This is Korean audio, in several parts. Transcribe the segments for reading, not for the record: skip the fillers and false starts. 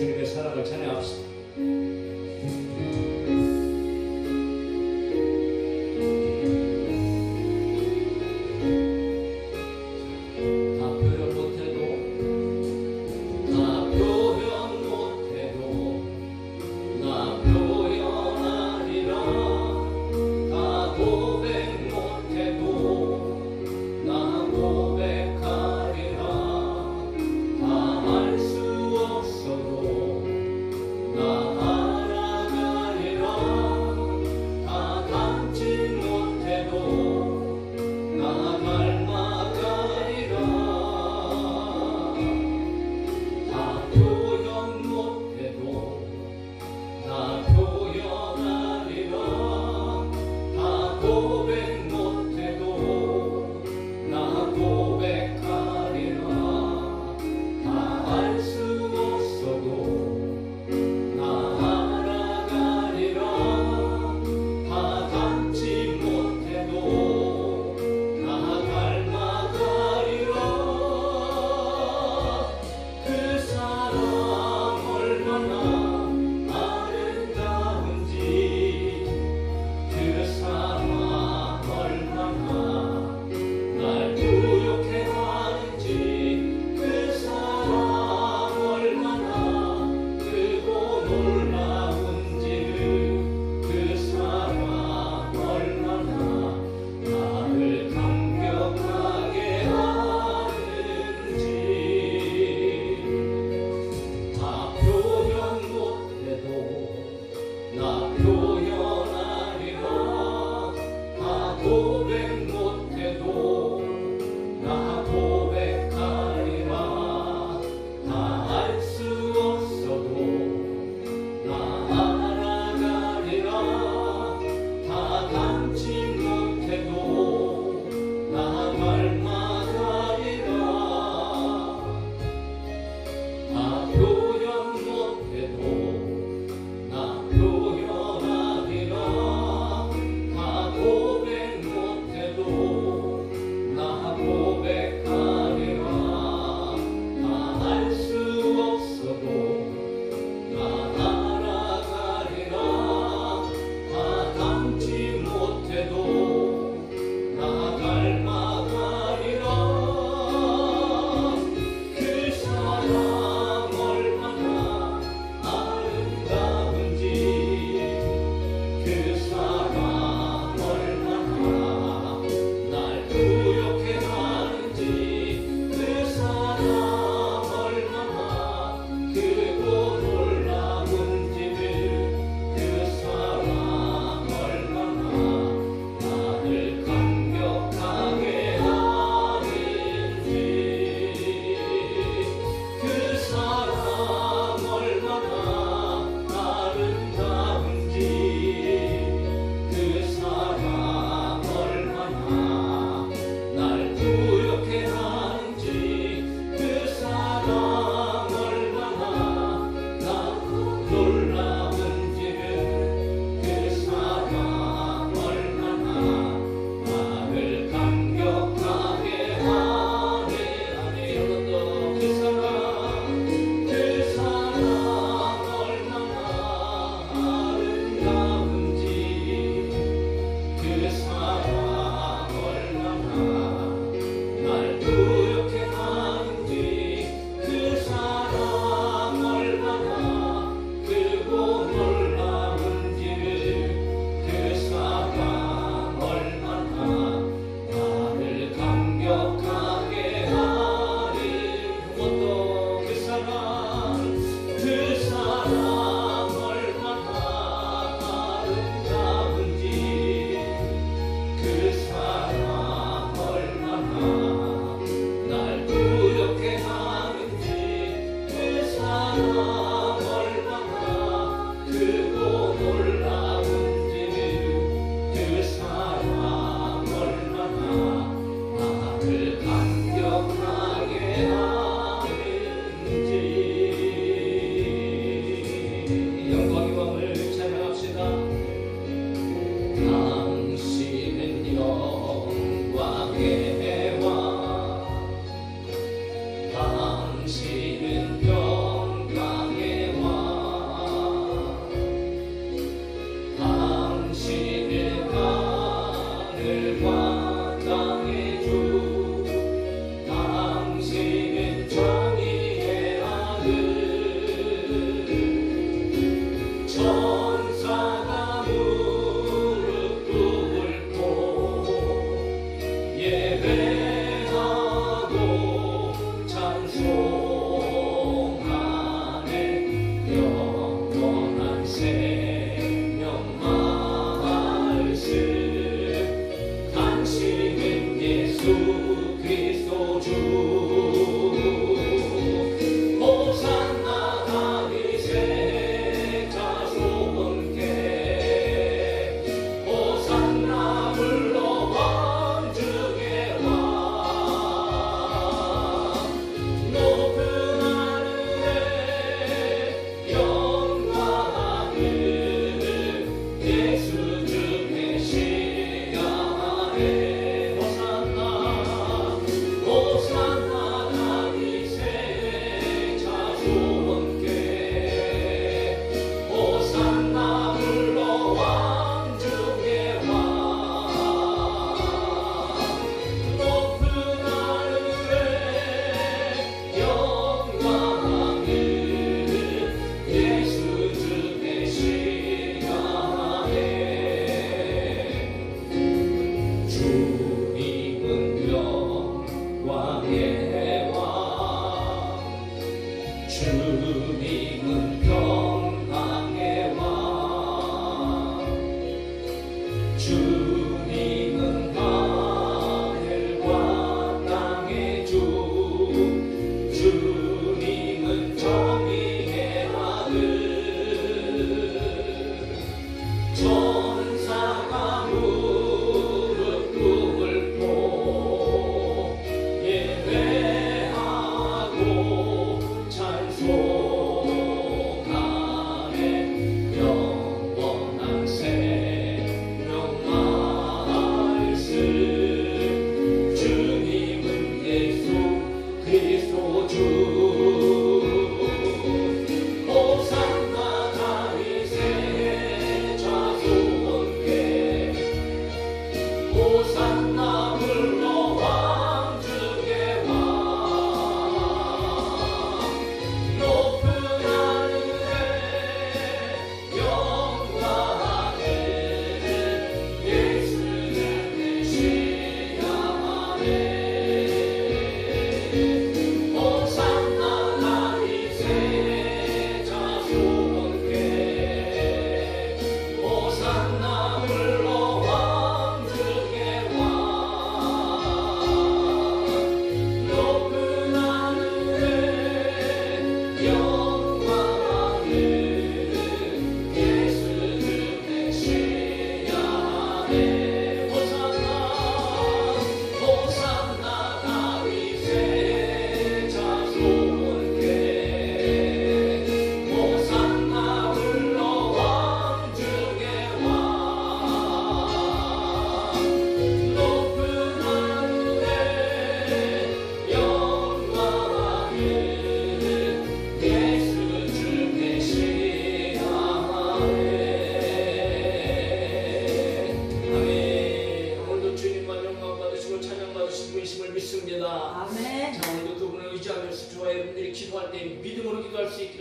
주님의 사랑을 찬양합시다. 사랑 얼마나 아름다운지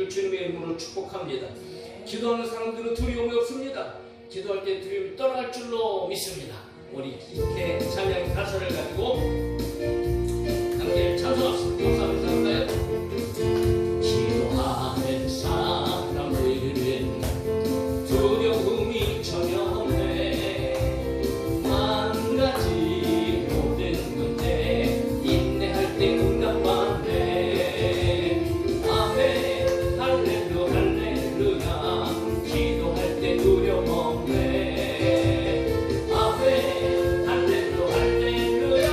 되기를 주님의 이름으로 축복합니다. 기도하는 사람들은 두려움이 없습니다. 기도할 때 두려움이 떠날 줄로 믿습니다. 우리 이렇게 찬양 가사를 가지고 함께 찬송합시다. 박수 한번 쳐볼까요? 기도하는 사람들은 두려움이 전혀 없네. 만 가지 모든 문제 인내할 때 응답받네. 아멘 할렐루야 할렐루야 기도할 때 두려움 없네. 아멘 할렐루야 할렐루야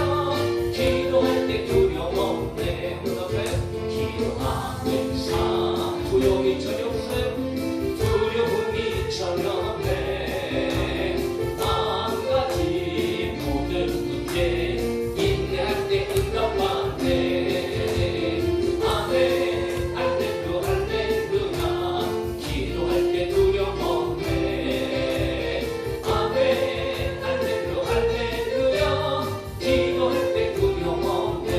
기도할 때 두려움 없네. 기도하는 사 두려움이 전혀 없어요. 두려움이 전혀 없네. 만 가지 모든 문제 인내할 때 응답받네. 아멘 할렐루야 할렐루야 기도할 때 두려움 없네. 아멘 할렐루야 할렐루야 기도할 때 두려움 없네.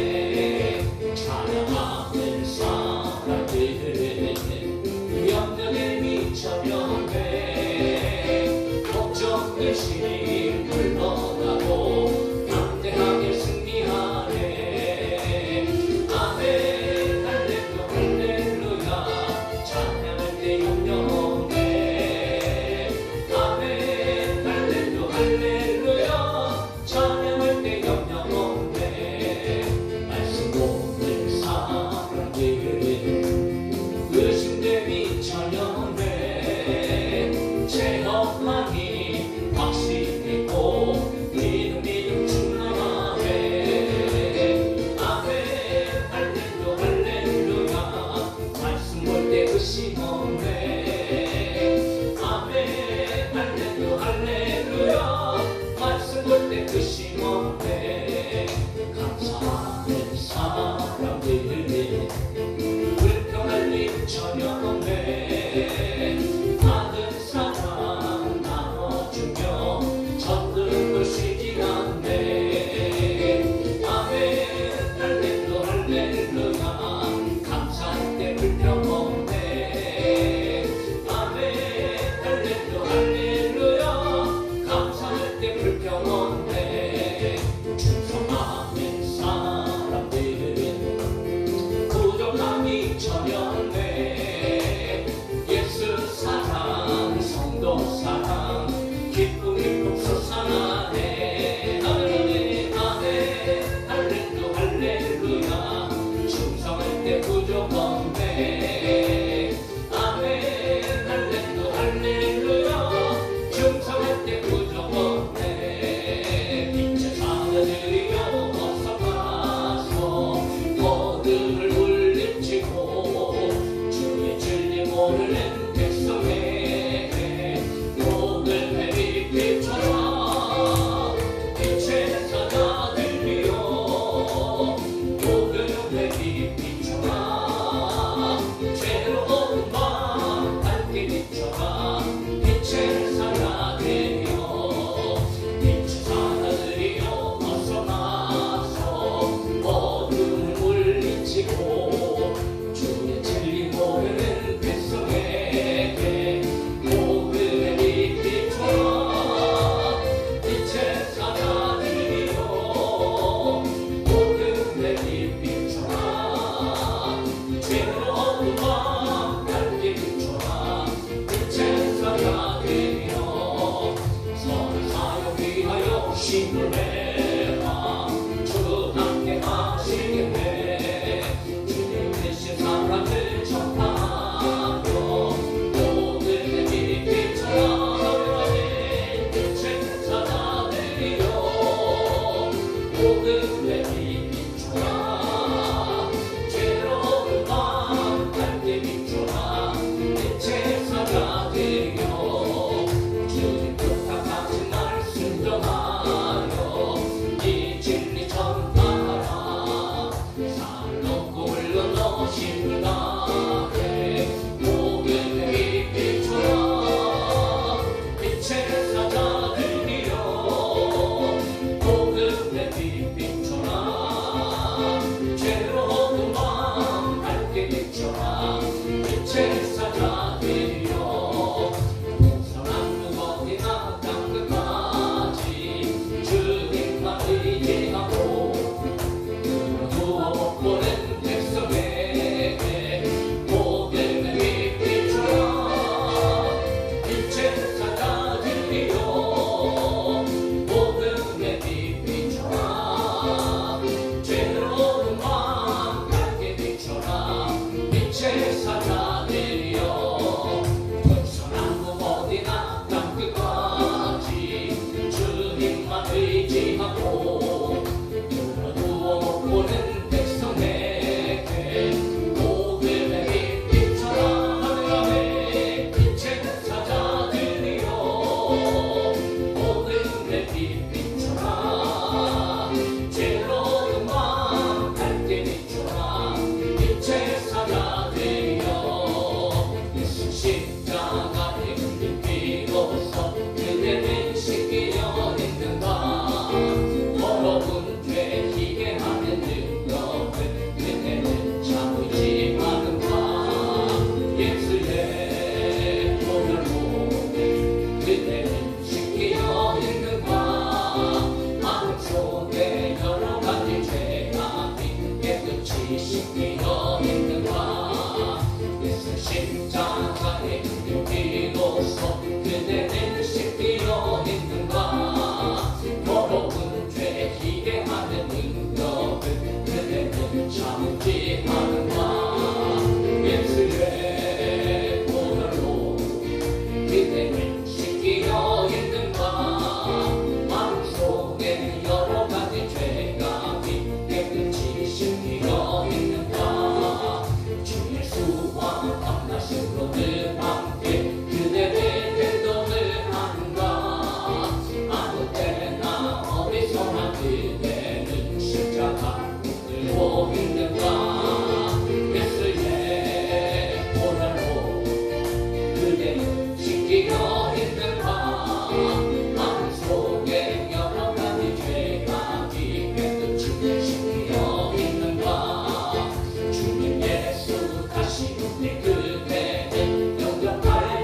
찬양하는 사람들은 염려에 미쳐면돼. 걱정 의심이 물러나고 담대하게 승리하네. 아멘 할렐루야 할렐루야 찬양할 때 염려 없네. 아멘 할렐루야 할렐루야 찬양할 때 염려 없네. 말씀 없는 사람들은 의심됨이 전혀 없네. 제업만이 확신있고 믿음 충만하네. 아멘 할렐루야 할렐루야 말씀 볼 때 의심 없네. 아멘 할렐루야 할렐루야 말씀 볼 때 의심 없네. 감사하는 사람들은 불평할 일 전혀 없네. 받은 사랑 나눠주며 젖들은 쉬지 않네. 아멘 할렐루야 할렐루야 감사할 때 불평 없네. 아멘 할렐루야 할렐루야 감사할 때 불평 없네. 충성하는 사람들은 부족함이 전혀 없네. 예수 사랑 성도 사랑 기쁨 기쁨 솟아나네. 아멘 아멘 할렐루야 할렐루야 충성할 때 부족 없네. 아멘 할렐루야 할렐루야 충성할 때 부족 없네. 빛의 사자들이여 어서 가서 모두를 물리치고 주의 진리 모르는 백성에게 목을 내리비춰라. 빛의 사자들이여 목을 내리비춰라. 죄로운 마음 밝게 비춰라. 빛의 사자들이여 빛의 사자들이여 어서 나서 어둠을 물리치고 주의 진리 모르는 백성에게 목을 내리비춰라. 빛의 사자들이여 목을 내리비춰라. 죄로운 마음 밝게 비춰라. 빛의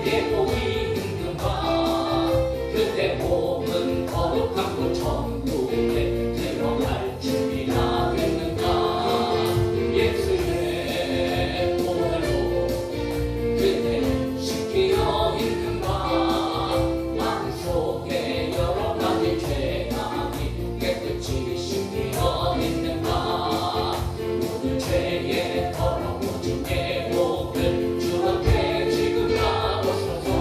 내게 복이 있는가. 그대 몸은 거룩한 곳 천국에 들어갈 준비가 됐는가. 예수의 보혈로 그대 씻기어 있는가. 마음속에 여러 가지 죄악이 깨끗이 씻기어 있는가. 모든 죄의 더러워진 예복을 주 앞에 지금 나오셔서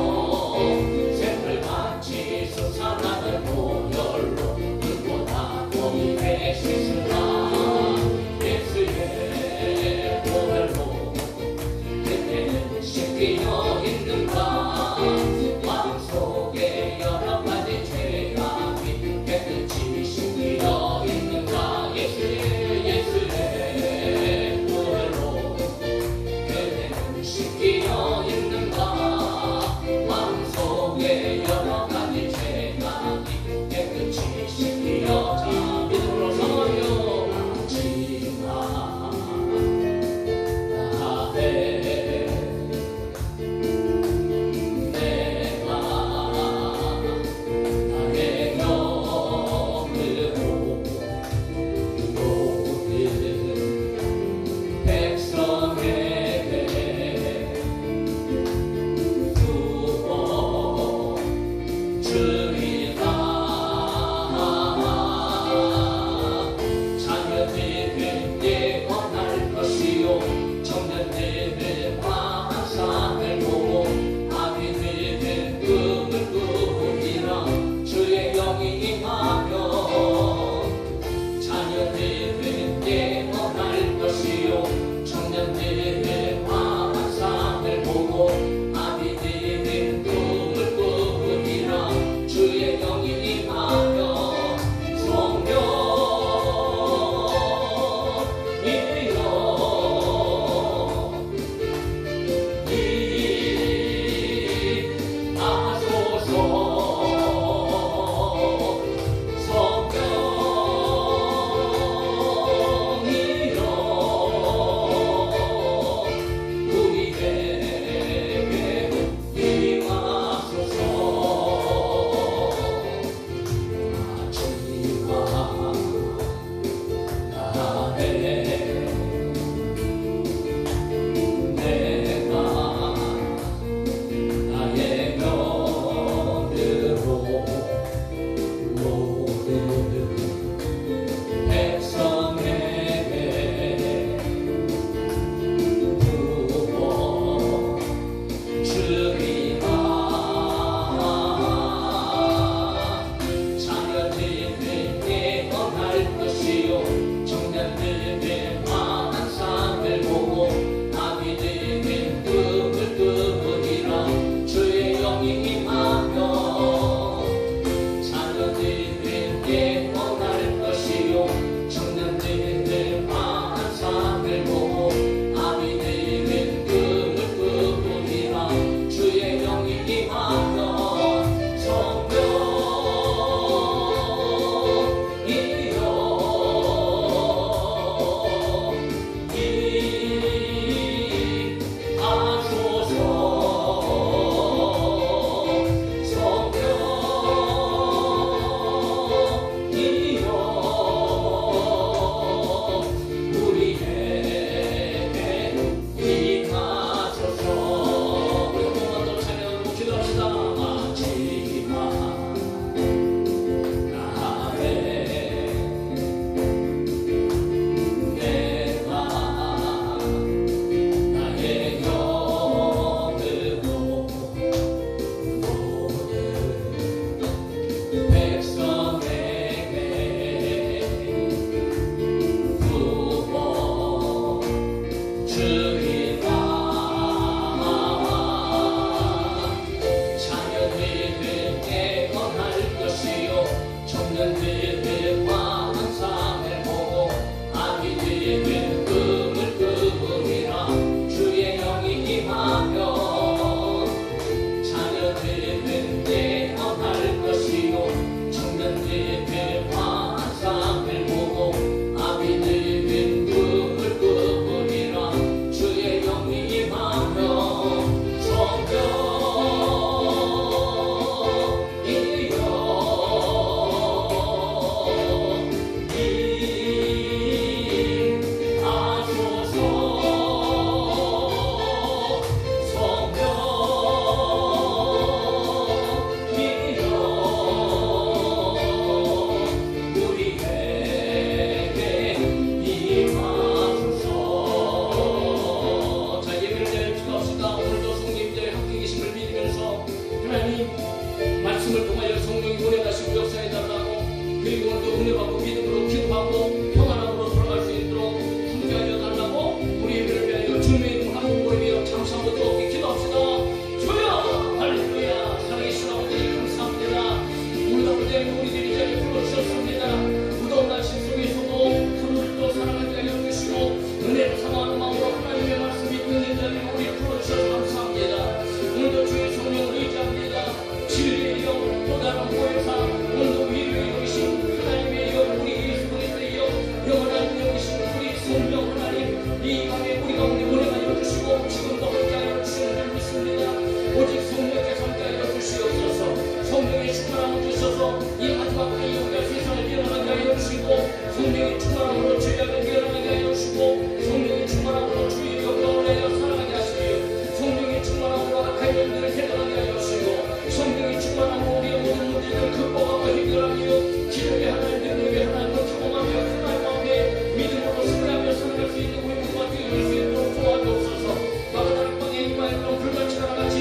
문제를 해결하게 하여 주시고 성령이 충만하고 우리의 모든 문제들을 극복하고 해결하며 기도의 하나님 능력의 하나님을 경험하며 하나님 앞에 믿음으로 승리하며 살아갈 수 있는 우리 모두가 되어질 수 있도록 도와주옵소서. 마가다락 방에 이마였던 불같이와 같이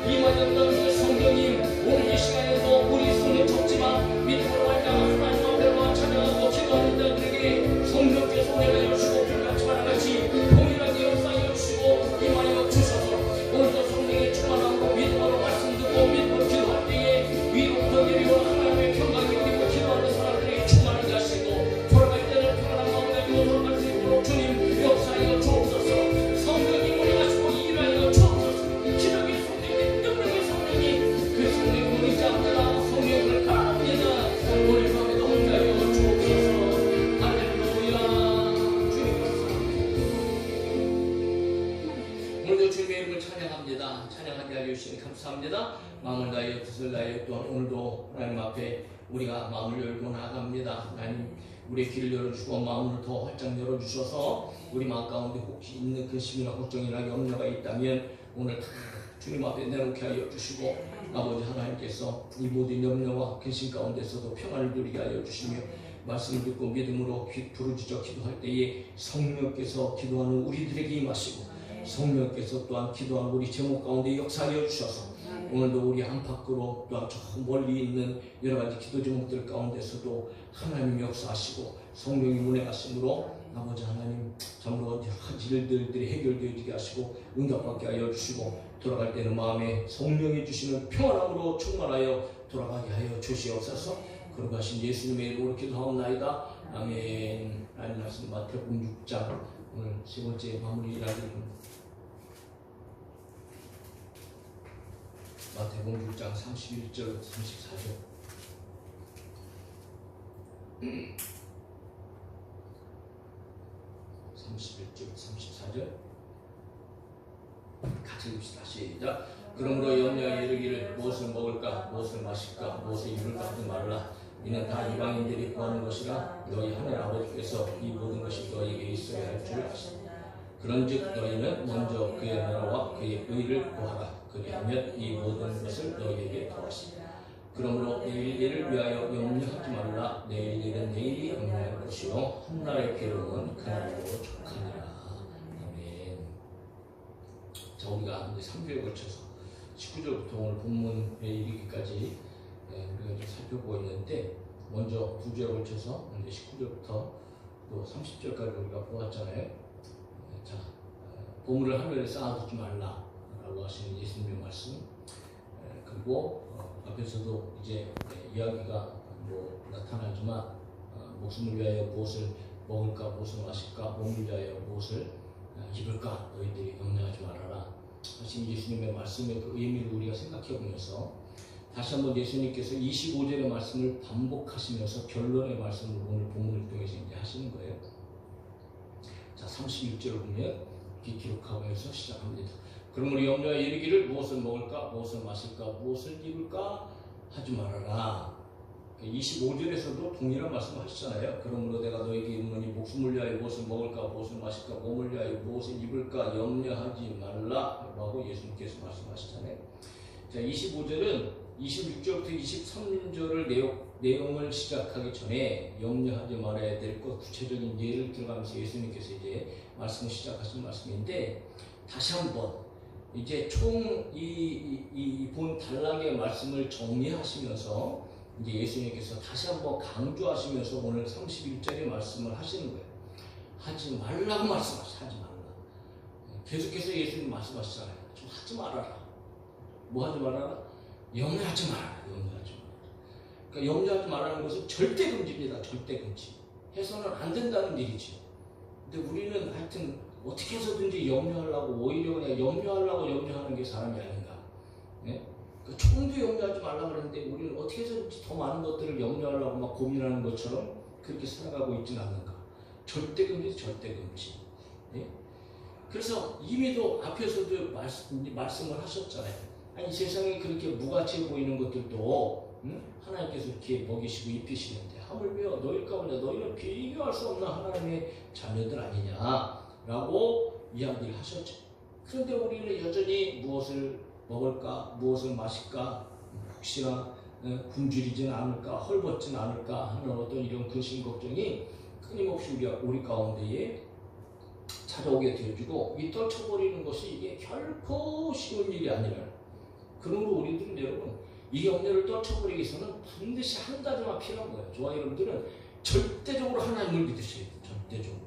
이마였던 성령님 오늘 이 시간에도 우리 성령 적지만 믿음으로 말미암아 하나님 앞에 찬양하고 기도하는 자들에게 성령께서 내려 주시고 불같이와 같이 동일하게 역사하여 주시고 임하여 주셔서 오늘도 성령의 충만함으로 믿음으로 말씀 듣고 믿음으로 기도할 때에 위로부터 내려오는 하나님의 평강이 그리고 기도하는 사람들에게 충만하게 하시고 돌아갈 때는 평안한 마음을 가지고 돌아갈 수 있도록 주님 역사하여 주옵소서. 성령이 운행하시고 일하여 주옵소서. 기적의 성령님 능력의 성령님 그 성령이 우리 잡느라 성령을 바랍니다. 오늘 밤에도 함께하여 주옵소서. 할렐루야. 주님 감사합니다. 오늘도 주님의 이름을 찬양합니다. 찬양하게 하여 주시니 감사합니다. 마음을 다하여 뜻을 다하여 또한 오늘도 하나님 앞에 우리가 마음을 열고 나아갑니다. 하나님 우리의 길을 열어주시고 마음을 더 활짝 열어주셔서 우리 마음 가운데 혹시 있는 근심이나 걱정이나 염려가 있다면 오늘 다 주님 앞에 내놓게 하여 주시고 아버지 하나님께서 이 모든 염려와 근심 가운데서도 평안을 누리게 하여 주시며 말씀을 듣고 믿음으로 부르짖어 기도할 때에 성령께서 기도하는 우리들에게 임하시고 성령께서 또한 기도하는 우리 제목 가운데 역사하여 주셔서 오늘도 우리 안팎으로 또한 저 멀리 있는 여러 가지 기도 제목들 가운데서도 하나님이 역사하시고 성령이 운행하심으로 아버지 하나님 참으로 여러 가지 일들이 해결되어지게 하시고 응답받게 하여 주시고 돌아갈 때는 마음에 성령이 주시는 평안함으로 충만하여 돌아가게 하여 주시옵소서. 그러고 하신 예수님의 이름으로 기도하옵나이다. 아멘. 하나님 말씀 마태복음 6장 오늘 세 번째 마무리라는 마태복음 6장 31절 34절 31절 34절 같이 읽읍시다. 시작. 그러므로 염려하여 이르기를 무엇을 먹을까 무엇을 마실까 무엇을 입을까 하지 말라. 이는 다 이방인들이 구하는 것이라 너희 하늘 아버지께서 이 모든 것이 너희에게 있어야 할 줄 아시니 그런즉 너희는 먼저 그의 나라와 그의 의를 구하라. 그리하면 이 모든 것을 너희에게 더하시리라. 그러므로 내일 일을 위하여 염려하지 말라. 내일 일은 내일이 염려할 것이요 훗날의 괴로움은 그날로 족하니라. 아멘. 자, 우리가 이제 3주에 걸쳐서 19절부터 오늘 본문에 이르기까지 우리가 좀 살펴보고 있는데 먼저 2주에 걸쳐서 이제 19절부터 또 30절까지 우리가 보았잖아요. 자, 보물을 하늘에 쌓아두지 말라 라고 하시는 예수님의 말씀, 그리고 앞에서도 이제 이야기가 뭐 나타나지만 목숨을 위하여 무엇을 먹을까 무엇을 마실까 몸을 위하여 무엇을 입을까 너희들이 염려하지 말아라 하신 예수님의 말씀의 그 의미를 우리가 생각해 보면서 다시 한번 예수님께서 25절의 말씀을 반복하시면서 결론의 말씀을 오늘 본문을 통해서 이제 하시는 거예요. 자, 31절을 보면 이렇게 기록하면서 시작합니다. 그러므로 염려하여 이르기를 무엇을 먹을까 무엇을 마실까 무엇을 입을까 하지 말아라. 25절에서도 동일한 말씀을 하시잖아요. 그러므로 내가 너에게 이르노니 목숨을 위하여 무엇을 먹을까 무엇을 마실까 몸을 위하여 무엇을 입을까 염려하지 말라라고 예수님께서 말씀하시잖아요. 자, 25절은 26절부터 23절을 내용을 시작하기 전에 염려하지 말아야 될 것 구체적인 예를 들어가면서 예수님께서 이제 말씀을 시작하신 말씀인데 다시 한번 이제 총 이 본 단락의 말씀을 정리하시면서 이제 예수님께서 다시 한번 강조하시면서 오늘 31절의 말씀을 하시는 거예요. 하지 말라고 말씀하시죠. 하지 말라. 계속해서 예수님 말씀하시잖아요. 좀 하지 말아라. 뭐 하지 말아라? 염려하지 말아라. 염려하지 말아라. 그러니까 염려하지 말라는 것은 절대 금지입니다. 절대 금지. 해서는 안 된다는 얘기죠. 근데 우리는 하여튼 어떻게 해서든지 염려하려고 오히려 그냥 염려하는 게 사람이 아닌가. 네? 그 조금도 염려하지 말라고 그러는데 우리는 어떻게 해서든지 더 많은 것들을 염려하려고 막 고민하는 것처럼 그렇게 살아가고 있지는 않는가. 절대 금지, 절대 금지. 네? 그래서 이미도 앞에서도 말씀을 하셨잖아요. 아니 세상에 그렇게 무가치해 보이는 것들도 하나님께서 이렇게 먹이시고 입히시는데 하물며 너희 가운데 너희는 비교할 수 없는 하나님의 자녀들 아니냐라고 이야기를 하셨죠. 그런데 우리는 여전히 무엇을 먹을까, 무엇을 마실까, 혹시나 굶주리지는 않을까, 헐벗지는 않을까 하는 어떤 이런 근심 걱정이 끊임없이 우리 가운데에 찾아오게 되어주고, 이 떨쳐버리는 것이 이게 결코 쉬운 일이 아니라, 그러므로 우리들은 여러분 이 염려를 떨쳐버리기 위해서는 반드시 한 가지만 필요한 거예요. 저와 여러분들은 절대적으로 하나님을 믿으셔야 돼요. 절대적으로.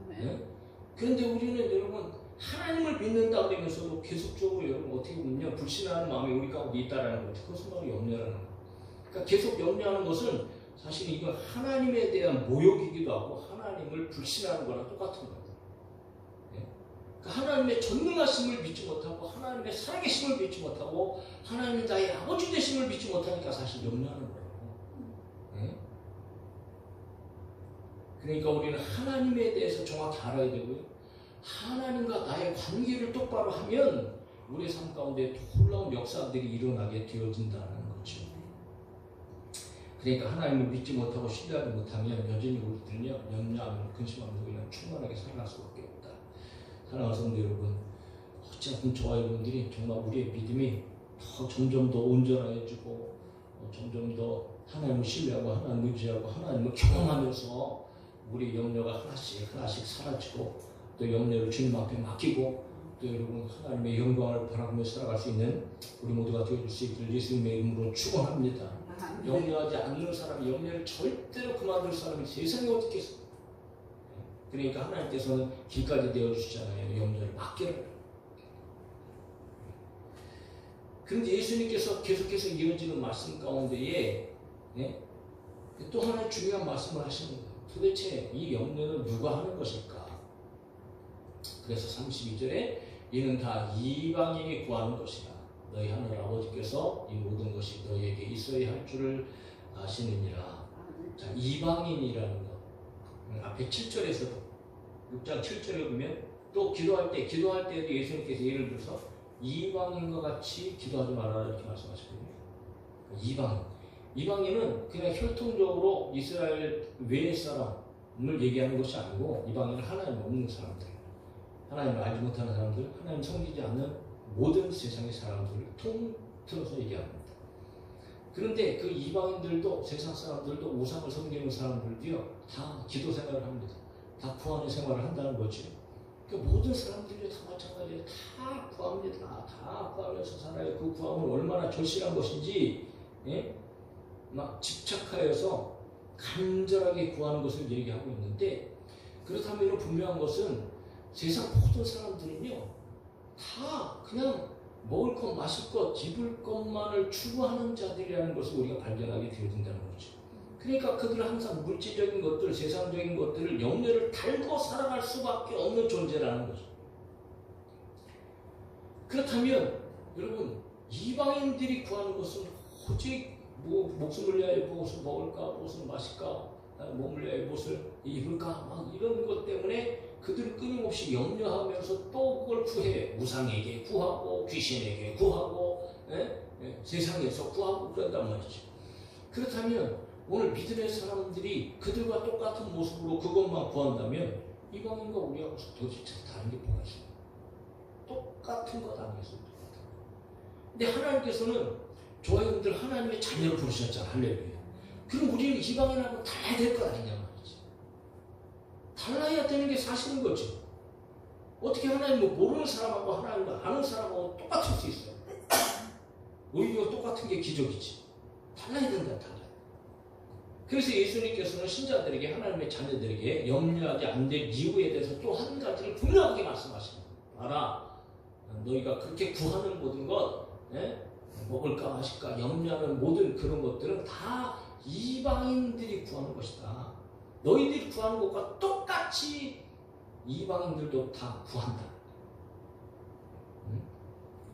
네? 그런데 우리는 여러분 하나님을 믿는다 그러면서도 계속적으로 여러분 어떻게 보면요, 불신하는 마음이 우리 가운데 있다라는 거죠. 그것은 바로 염려라는 거예요. 그러니까 계속 염려하는 것은 사실 이건 하나님에 대한 모욕이기도 하고 하나님을 불신하는 거랑 똑같은 거예요. 네? 그러니까 하나님의 전능하심을 믿지 못하고 하나님의 살아계심을 믿지 못하고 하나님이 나의 아버지 되심을 믿지 못하니까 사실 염려하는 거예요. 네? 그러니까 우리는 하나님에 대해서 정확히 알아야 되고요. 하나님과 나의 관계를 똑바로 하면 우리의 삶 가운데 놀라운 역사들이 일어나게 되어진다는 거죠. 그러니까 하나님을 믿지 못하고 신뢰하지 못하면 여전히 우리들은요, 염려하면 근심하면서 그냥 충만하게 살아갈 수밖에 없다. 사랑하는 성도 여러분, 어쨌든 저와 여러분들이 정말 우리의 믿음이 점점 더 온전해지고 점점 더 하나님을 신뢰하고 하나님을 의지하고 하나님을 경험하면서 우리의 염려가 하나씩 사라지고 또 염려를 주님 앞에 맡기고 또 여러분 하나님의 영광을 바라보며 살아갈 수 있는 우리 모두가 되어줄 수 있기를 예수님의 이름으로 축원합니다. 염려하지 않는 사람이, 염려를 절대로 그만둘 사람이 세상에 어떻게 있어? 그러니까 하나님께서는 길까지 내어주시잖아요. 염려를 맡기라. 그런데 예수님께서 계속해서 이어지는 말씀 가운데에 또 하나의 중요한 말씀을 하시는 거예요. 도대체 이 염려는 누가 하는 것일까? 그래서 32절에 이는 다 이방인이 구하는 것이라. 너희 하늘 아버지께서 이 모든 것이 너희에게 있어야 할 줄을 아시느니라. 자, 이방인이라는 것. 앞에 7절에서도 6장 7절에 보면 또 기도할 때에도 예수님께서 예를 들어서 이방인과 같이 기도하지 말아라 이렇게 말씀하셨거든요. 이방인은 그냥 혈통적으로 이스라엘 외의 사람을 얘기하는 것이 아니고 이방인은 하나님 없는 사람들, 하나님을 알지 못하는 사람들, 하나님 섬기지 않는 모든 세상의 사람들을 통틀어서 얘기합니다. 그런데 그 이방인들도 세상 사람들도 우상을 섬기는 사람들도요 다 기도 생활을 합니다. 다 구하는 생활을 한다는 거죠. 그러니까 모든 사람들이 다 마찬가지예요. 다 구합니다. 다 구하면서 살아요. 그 구함은 얼마나 절실한 것인지 막 집착하여서 간절하게 구하는 것을 얘기하고 있는데, 그렇다면 분명한 것은 세상 모든 사람들은요 다 그냥 먹을 것, 마실 것, 입을 것만을 추구하는 자들이라는 것을 우리가 발견하게 되어진다는 거죠. 그러니까 그들은 항상 물질적인 것들, 세상적인 것들을 염려를 달고 살아갈 수밖에 없는 존재라는 거죠. 그렇다면 여러분 이방인들이 구하는 것은 오직 목숨을 위하여 무엇을 먹을까, 무엇을 마실까, 몸을 위하여 무엇을 입을까, 막 이런 것 때문에 그들은 끊임없이 염려하면서 또 그걸 구해. 우상에게 구하고 귀신에게 구하고 세상에서 구하고 그런단 말이죠. 그렇다면 오늘 믿음의 사람들이 그들과 똑같은 모습으로 그것만 구한다면 이방인과 우리하고 도대체 다른 게 뭐가 있어요? 똑같은 것 아니겠습니까? 근데 하나님께서는 저와 여러분들 하나님의 자녀를 부르셨잖아. 할렐루야. 그럼 우리는 이방인하고 달라야 될 것 아니냐 말이지. 달라야 되는 게 사실인 거죠. 어떻게 하나님을 모르는 사람하고 하나님을 아는 사람하고 똑같을 수 있어요? 오히려 똑같은 게 기적이지. 달라야 된다. 달라야. 그래서 예수님께서는 신자들에게, 하나님의 자녀들에게 염려하지 않는 이유에 대해서 또 한 가지를 분명하게 말씀하십니다. 알아, 너희가 그렇게 구하는 모든 것, 먹을까 마실까 염려하는 모든 그런 것들은 다 이방인들이 구하는 것이다. 너희들이 구하는 것과 똑같이 이방인들도 다 구한다.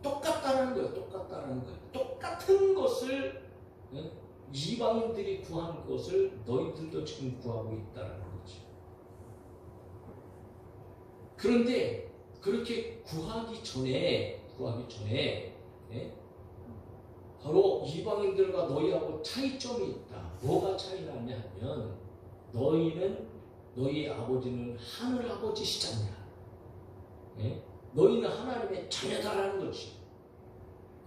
똑같다는 거예요. 똑같다는 거예요. 똑같은 것을 이방인들이 구한 것을 너희들도 지금 구하고 있다는 거죠. 그런데 그렇게 구하기 전에 바로 이방인들과 너희하고 차이점이 있다. 뭐가 차이 나냐 하면 너희 아버지는 하늘 아버지시잖냐. 너희는 하나님의 자녀다라는 거지.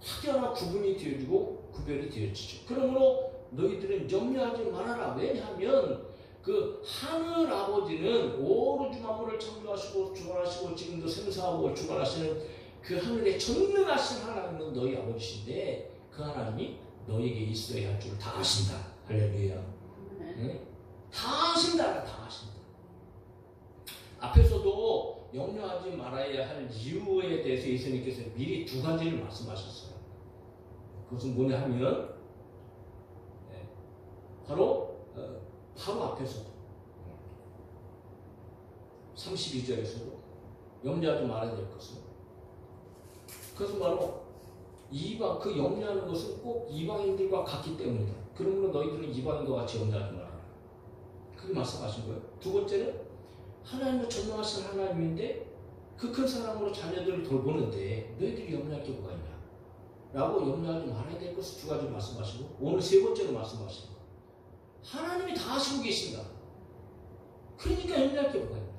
확연한 구분이 되어지고 구별이 되어지죠. 그러므로 너희들은 염려하지 말아라. 왜냐하면 그 하늘 아버지는 오로지 만물을 창조하시고 주관하시고 지금도 생사하고 주관하시는 그 하늘의 전능하신 하나님은 너희 아버지신데 그 하나님이 너에게 있어야 할 줄 다 아신다. 할렐루야. 네? 다 아신다. 다 아신다. 앞에서도 염려하지 말아야 할 이유에 대해서 예수님께서 미리 두 가지를 말씀하셨어요. 그것은 뭐냐 하면 바로 앞에서도 32절에서도 염려하지 말아야 될 것은 그것은 바로 이방 그 염려하는 것은 꼭 이방인들과 같기 때문이다. 그러므로 너희들은 이방인과 같이 염려하지 말아라. 그렇게 말씀하신 거예요. 두 번째는 하나님은 전능하신 하나님인데 그 큰 사랑으로 자녀들을 돌보는데 너희들이 염려할 게 뭐가 있냐 라고 염려하지 말아야 될 것을 두 가지 말씀하시고 오늘 세 번째로 말씀하시는 거예요. 하나님이 다 아시고 계신다. 그러니까 염려할 게 뭐가 있냐.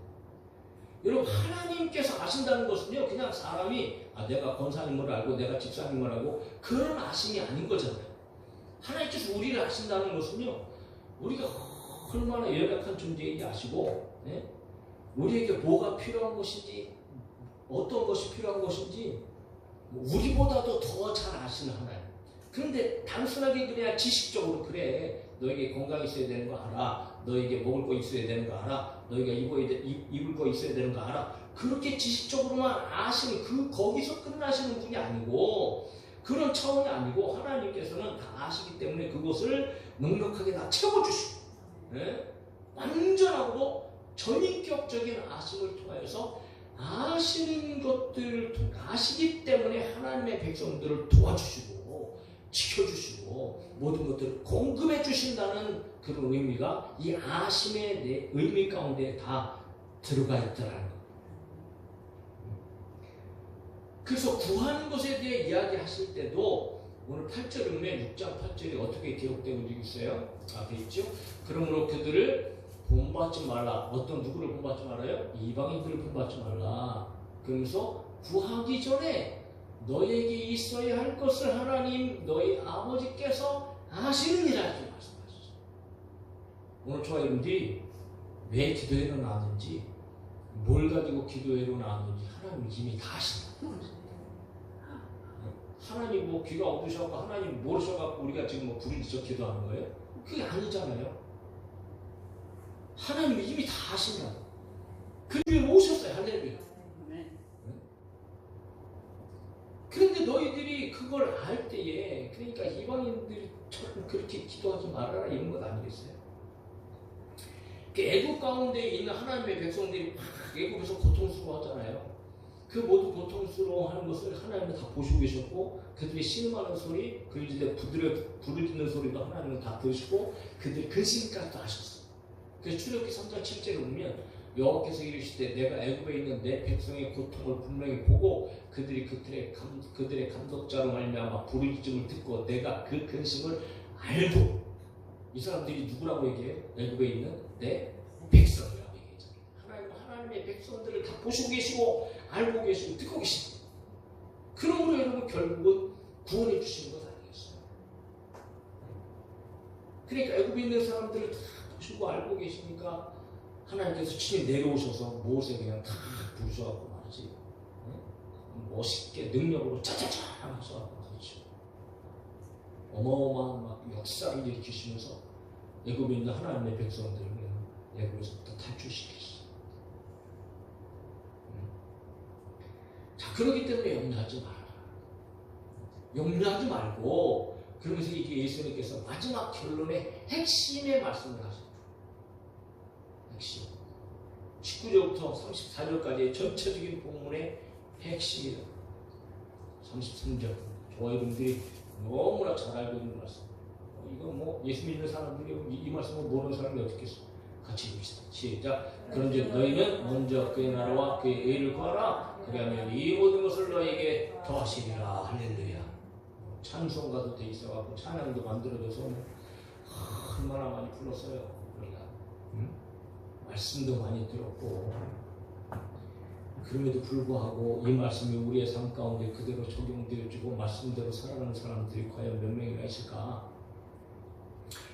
여러분 하나님께서 아신다는 것은요 그냥 사람이 내가 권사님을 알고 내가 집사님을 알고 그런 아심이 아닌 거잖아요. 하나님께서 우리를 아신다는 것은요 우리가 얼마나 연약한 존재인지 아시고 우리에게 뭐가 필요한 것인지 어떤 것이 필요한 것인지 우리보다도 더 잘 아시는 하나님. 그런데 단순하게 그냥 지식적으로 그래 너에게 건강이 있어야 되는 거 알아. 너에게 먹을 거 있어야 되는 거 알아. 너희가 입을 거 있어야 되는 거 알아. 그렇게 지식적으로만 아시는 거기서 끝나시는 분이 아니고 그런 차원이 아니고 하나님께서는 다 아시기 때문에 그것을 넉넉하게 다 채워주시고 완전하고 전인격적인 아심을 통하여서 아시는 것들을 아시기 때문에 하나님의 백성들을 도와주시고 지켜주시고 모든 것들을 공급해 주신다는 그런 의미가 이 아심의 의미 가운데 다 들어가 있더라는 거예요. 그래서 구하는 것에 대해 이야기하실 때도 오늘 8절 보면 6장 8절이 어떻게 기록되고 있어요? 앞에 있죠? 그러므로 그들을 본받지 말라. 누구를 본받지 말아요? 이방인들을 본받지 말라. 그러면서 구하기 전에 너에게 있어야 할 것을 하나님 너희 아버지께서 아시느니라 이렇게 말씀하셨어요. 오늘 저와 여러분들이 왜 기도회로 나왔는지 뭘 가지고 기도회로 나왔는지 하나님 이미 다 아신다. 하나님 뭐 귀가 어두셔갖고 하나님 모르셔갖고 우리가 지금 부르짖어 기도하는 거예요? 그게 아니잖아요. 하나님이 이미 다 아신다. 그 위에 오셨어요. 할렐루야. 그런데 너희들이 그걸 알 때에 그러니까 이방인들처럼 그렇게 기도하지 말아라 이런 것 아니겠어요? 애국 가운데 있는 하나님의 백성들이 막 애국에서 고통스러워하잖아요. 그 모든 고통스러워하는 것을 하나님은 다 보시고 계셨고 그들이 신음하는 소리 그들이 부르짖는 소리도 하나님은 다 들으시고 그들의 근심까지도 아셨어요. 그래서 출애굽기 3장 7절에 보면 여호와께서 이르시되 내가 애굽에 있는 내 백성의 고통을 분명히 보고 그들의 감독자로 말미암아 부르짖음을 듣고 내가 그 근심을 알고 이 사람들이 누구라고 얘기해요? 애굽에 있는 내 백성이라고 얘기했잖아요. 하나님의 백성들을 다 보시고 계시고 알고 계시고 듣고 계시고 그러므로 여러분 결국은 구원해 주시는 것 아니겠어요? 그러니까 애굽에 있는 사람들을 다 보시고 알고 계시니까 하나님께서 친히 내려오셔서 모세 그냥 다 부르셔갖고 말이지 멋있게 능력으로 짜자자 하셔갖고 그렇죠. 어마어마한 막 역사를 일으키시면서 애굽에 있는 하나님의 백성들을 애굽에서부터 탈출시켰어요. 자, 그렇기 때문에 염려하지 말아라. 염려하지 말고 그러면서 이게 예수님께서 마지막 결론의 핵심의 말씀을 하셨다. 핵심. 19절부터 34절까지의 전체적인 본문의 핵심이다. 33절. 저와 여러분들이 너무나 잘 알고 있는 말씀. 이거 뭐 예수 믿는 사람들이 이 말씀을 모르는 사람이 어떻게 했어? 같이 읽읍시다. 시작. 그런즉 너희는 먼저 그의 나라와 그의 의를 구하라. 그리하면 이 모든 것을 너희에게 더하시리라. 할렐루야. 찬송가도 돼 있어갖고 찬양도 만들어져서 얼마나 많이 불렀어요. 우리가 말씀도 많이 들었고 그럼에도 불구하고 이 말씀이 우리의 삶 가운데 그대로 적용되어지고 말씀대로 살아가는 사람들이 과연 몇 명이나 있을까?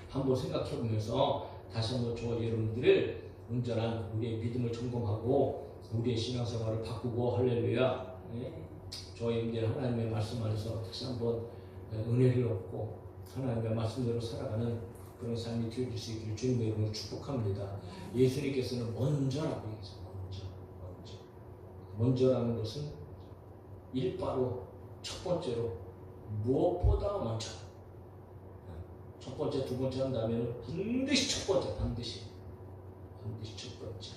한번 생각해 보면서 다시 한번 저와 여러분들을 온전한 우리의 믿음을 점검하고 우리의 신앙생활을 바꾸고 할렐루야. 저와 여러분들 하나님의 말씀 안에서 다시 한번 은혜를 얻고 하나님의 말씀대로 살아가는 그런 삶이 되어질 수 있기를 주님의 이름으로 축복합니다. 예수님께서는 먼저라고 얘기했어요. 먼저라는 것은 일바로 첫 번째로 무엇보다 먼저. 첫 번째, 두 번째 한다면 반드시 첫 번째, 반드시 첫 번째.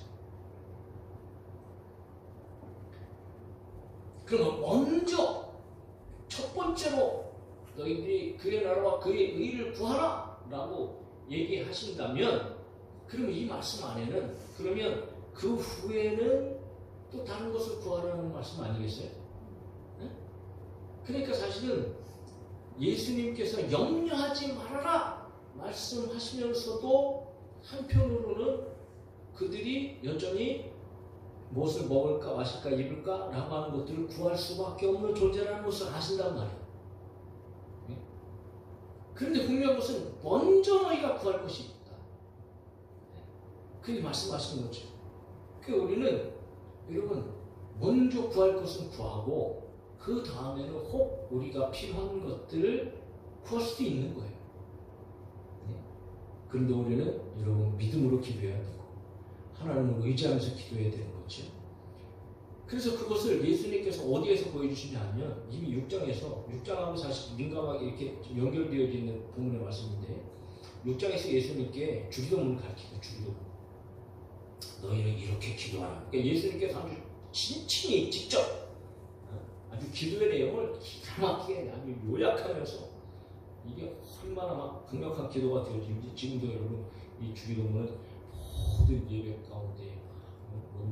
그러면 먼저 첫 번째로 너희들이 그의 나라와 그의 의를 구하라 라고 얘기하신다면, 그러면 이 말씀 안에는 그러면 그 후에는 또 다른 것을 구하라는 말씀 아니겠어요? 네? 그러니까 사실은 예수님께서 염려하지 말아라 말씀하시면서도 한편으로는 그들이 여전히 무엇을 먹을까 마실까 입을까 라고 하는 것들을 구할 수밖에 없는 존재라는 것을 아신단 말이에요. 네? 그런데 분명한 것은 먼저 너희가 구할 것이 있다. 네? 그게 말씀하시는 거죠. 그러니까 우리는 여러분 먼저 구할 것은 구하고 그 다음에는 혹 우리가 필요한 것들을 구할 수도 있는 거예요. 네? 그런데 우리는 여러분 믿음으로 기도해야 되고 하나님을 의지하면서 기도해야 되는 거죠. 그래서 그것을 예수님께서 어디에서 보여주시냐 하면 이미 6장하고 사실 민감하게 이렇게 연결되어 있는 본문의 말씀인데 6장에서 예수님께 주기도문을 가르치고 주기도문. 너희는 이렇게 기도하라. 그러니까 예수님께서 아주 친히 직접 아주 기도의 내용을 기가 막히게 아주 요약하면서 이게 얼마나 막 강력한 기도가 되어지는지 지금도 여러분 이 주기도문은 모든 예배 가운데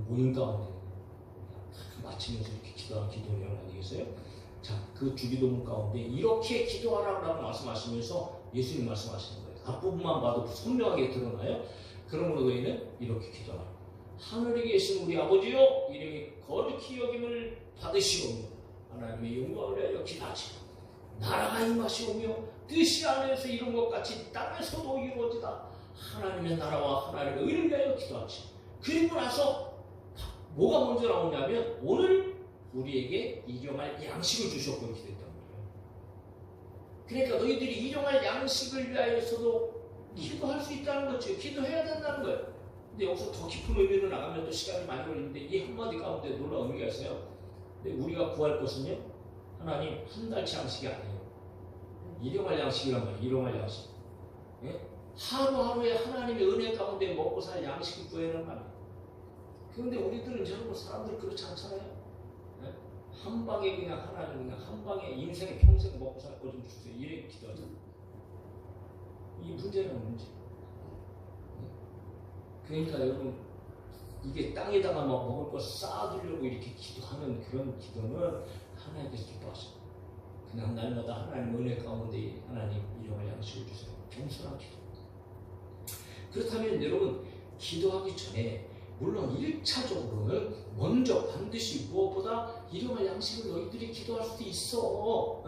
모임 가운데 마치면서 이렇게 기도하는 기도 내용 아니겠어요? 자, 그 주기도문 가운데 이렇게 기도하라고 말씀하시면서 예수님 말씀하시는 거예요. 앞부분만 봐도 선명하게 드러나요. 그러므로 너희는 이렇게 기도하라. 하늘에 계신 우리 아버지요, 이름이 거룩히 여김을 받으시오며 하나님의 영광을 위하여 기도하시고 나라가 임하시오며 뜻이 하늘에서 이룬 것 같이 땅에서도 이루어지다. 하나님의 나라와 하나님의 의를 위하여 기도하시고 그리고 나서 뭐가 먼저 나오냐면 오늘 우리에게 일용할 양식을 주셨고 기도했단 말이에요. 그러니까 너희들이 일용할 양식을 위하여서도 기도할 수 있다는 거죠. 기도해야 된다는 거예요. 근데 여기서 더 깊은 의미로 나가면 또 시간이 많이 걸리는데 이 한마디 가운데 놀라운 의미가 있어요. 근데 우리가 구할 것은요, 하나님 한 달치 양식이 아니에요. 일용할 양식이란 말이에요. 일용할 양식. 예? 하루하루에 하나님의 은혜 가운데 먹고 살 양식을 구해는 말이에요. 그런데 우리들은 여러분 사람들 그렇지 않잖아요. 예? 한 방에 그냥 하나님 그냥 한 방에 인생 평생 먹고 살 거 좀 주세요. 이래 기도하죠. 이 문제는 문제. 그러니까 여러분 이게 땅에다가 막 먹을 거 쌓아두려고 이렇게 기도하는 그런 기도는 하나님께서 기뻐하십니다. 그냥 날마다 하나님 은혜 가운데 하나님 일용할 양식을 주세요. 겸손한 기도. 그렇다면 여러분 기도하기 전에 물론 1차적으로는 먼저 반드시 무엇보다 일용할 양식을 너희들이 기도할 수도 있어.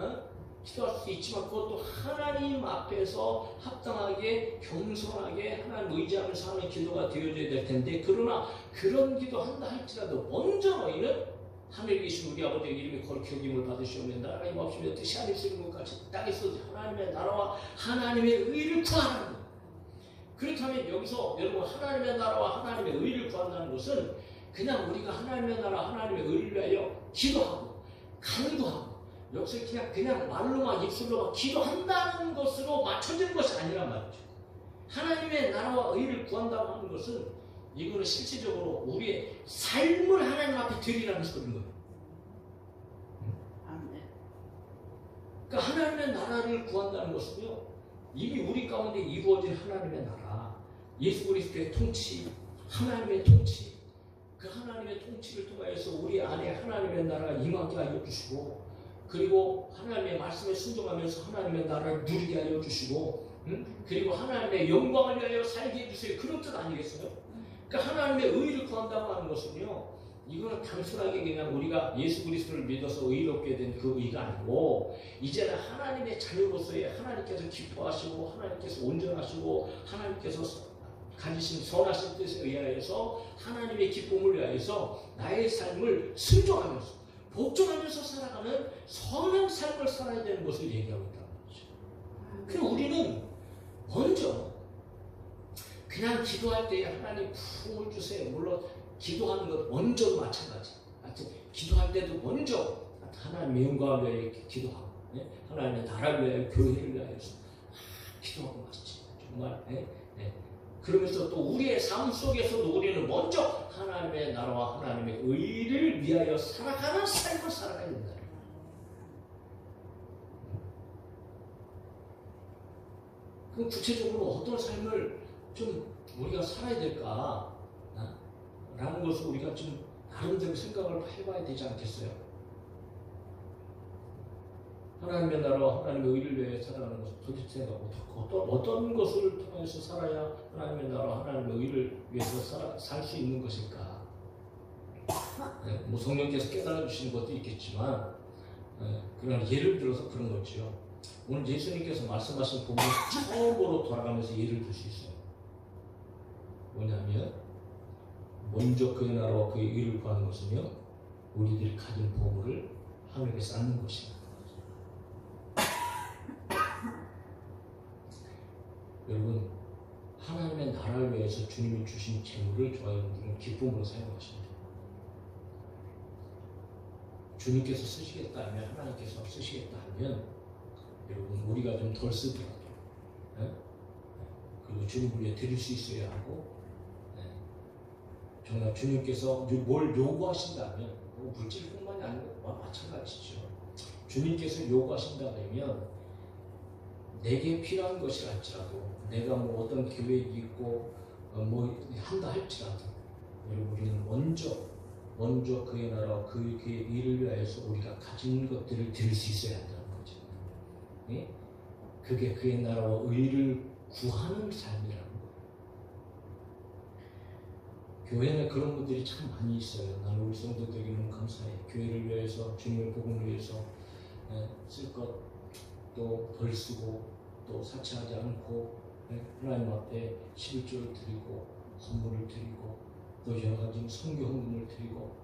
기도할 수도 있지만 그것도 하나님 앞에서 합당하게 겸손하게 하나님 의지하면서 하는 기도가 되어져야 될 텐데, 그러나 그런 기도 한다 할지라도 먼저 너희는 하늘에 계신 우리 아버지의 이름이 거룩히 여김을 받으시오며 나라가 임하시며 뜻이 하늘에서 이룬 것 같이 땅에서 하나님의 나라와 하나님의 의를 구하라는 거예요. 그렇다면 여기서 여러분 하나님의 나라와 하나님의 의를 구한다는 것은 그냥 우리가 하나님의 나라 하나님의 의를 위하여 기도하고 간구하고 여기서 그냥 말로만 입술로만 기도한다는 것으로 맞춰지는 것이 아니란 말이죠. 하나님의 나라와 의를 구한다고 하는 것은 이거는 실질적으로 우리의 삶을 하나님 앞에 드리라는 소리인 거예요. 그러니까 하나님의 나라를 구한다는 것은요, 이미 우리 가운데 이루어진 하나님의 나라, 예수 그리스도의 통치, 하나님의 통치, 그 하나님의 통치를 통하여서 우리 안에 하나님의 나라가 임하게 하여 주시고, 그리고 하나님의 말씀에 순종하면서 하나님의 나라를 누리게 하여 주시고, 그리고 하나님의 영광을 위하여 살게 해주세요. 그런 뜻 아니겠어요? 그러니까 하나님의 의를 구한다고 하는 것은요, 이거는 단순하게 그냥 우리가 예수 그리스도를 믿어서 의롭게 된 그 의가 아니고 이제는 하나님의 자녀로서의 하나님께서 기뻐하시고 하나님께서 온전하시고 하나님께서 가지신 선하신 뜻에 의하여서 하나님의 기쁨을 위하여서 나의 삶을 순종하면서 복종하면서 살아가는 선한 삶을 살아야 되는 것을 얘기하고 있다는 거죠. 그래서 우리는 먼저 그냥 기도할 때 하나님 부흥을 주세요. 물론 기도하는 것 먼저 마찬가지. 기도할 때도 먼저 하나님의 영광을 위하여 기도하고 하나님의 나라를 위하여 교회를 위하여서 기도하고 맞지. 정말 그러면서 또 우리의 삶 속에서도 우리는 먼저 하나님의 나라와 하나님의 의를 위하여 살아가는 삶을 살아가야 된다. 그럼 구체적으로 어떤 삶을 좀 우리가 살아야 될까? 라는 것을 우리가 좀 나름대로 생각을 해봐야 되지 않겠어요? 하나님의 나라와 하나님의 의를 위해 살아가는 것을 도대체 어떤 것을 통해서 살아야 하나님의 나라와 하나님의 의를 위해서 살 수 있는 것일까? 뭐 성령께서 깨달아 주시는 것도 있겠지만 그런 예를 들어서 그런 거죠. 오늘 예수님께서 말씀하신 부분 처음으로 돌아가면서 예를 들 수 있어요. 뭐냐면 먼저 그의 나라와 그의 의를 구하는 것이며 우리들이 가진 보물을 하늘에 쌓는 것이다. 여러분, 하나님의 나라를 위해서 주님이 주신 재물을 저와 여러분들은 기쁨으로 사용하십니다. 주님께서 쓰시겠다 하면, 하나님께서 쓰시겠다 하면 여러분 우리가 좀 덜 쓰더라도 그리고 주님을 위해 드릴 수 있어야 하고 정말 주님께서 뭘 요구하신다면 물질뿐만이 아니고 마찬가지죠. 주님께서 요구하신다면 내게 필요한 것이랄지라도 내가 뭐 어떤 계획이 있고 뭐 한다 할지라도 여러분 우리는 먼저 그의 나라와 그의 일을 위하여서 우리가 가진 것들을 드릴 수 있어야 한다는 거죠. 예? 그게 그의 나라와 의를 구하는 삶이라는 거예요. 교회는 그런 분들이 참 많이 있어요. 나는 우리 성도들에게 너무 감사해. 교회를 위해서 주님의 복음을 위해서 쓸 것 또 덜 쓰고 또 사치하지 않고 하나님 앞에 11조를 드리고 헌물을 드리고 또 여러 가지 선교 헌금을 드리고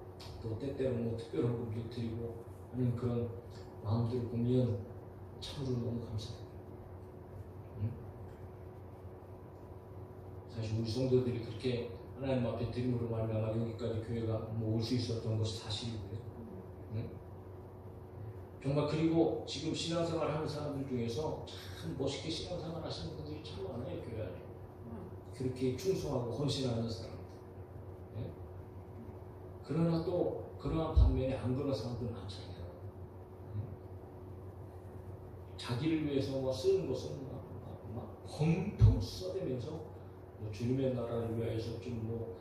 또 때때로 뭐 특별 헌금도 드리고 하는 그런 마음들을 보면 참으로 너무 감사해요. 사실 우리 성도들이 그렇게 하나님 앞에 드림으로 말미암아 여기까지 교회가 올 수 있었던 것이 사실이고요. 정말 그리고 지금 신앙생활 하는 사람들 중에서 참 멋있게 신앙생활 하시는 분들이 참 많아요. 교회 안에 그렇게 충성하고 헌신하는 사람들. 그러나 또 그러한 반면에 안 그런 사람들 많잖아요. 자기를 위해서 뭐 쓰는 것은 막 펑펑 써대면서 뭐 주님의 나라를 위해서 좀 뭐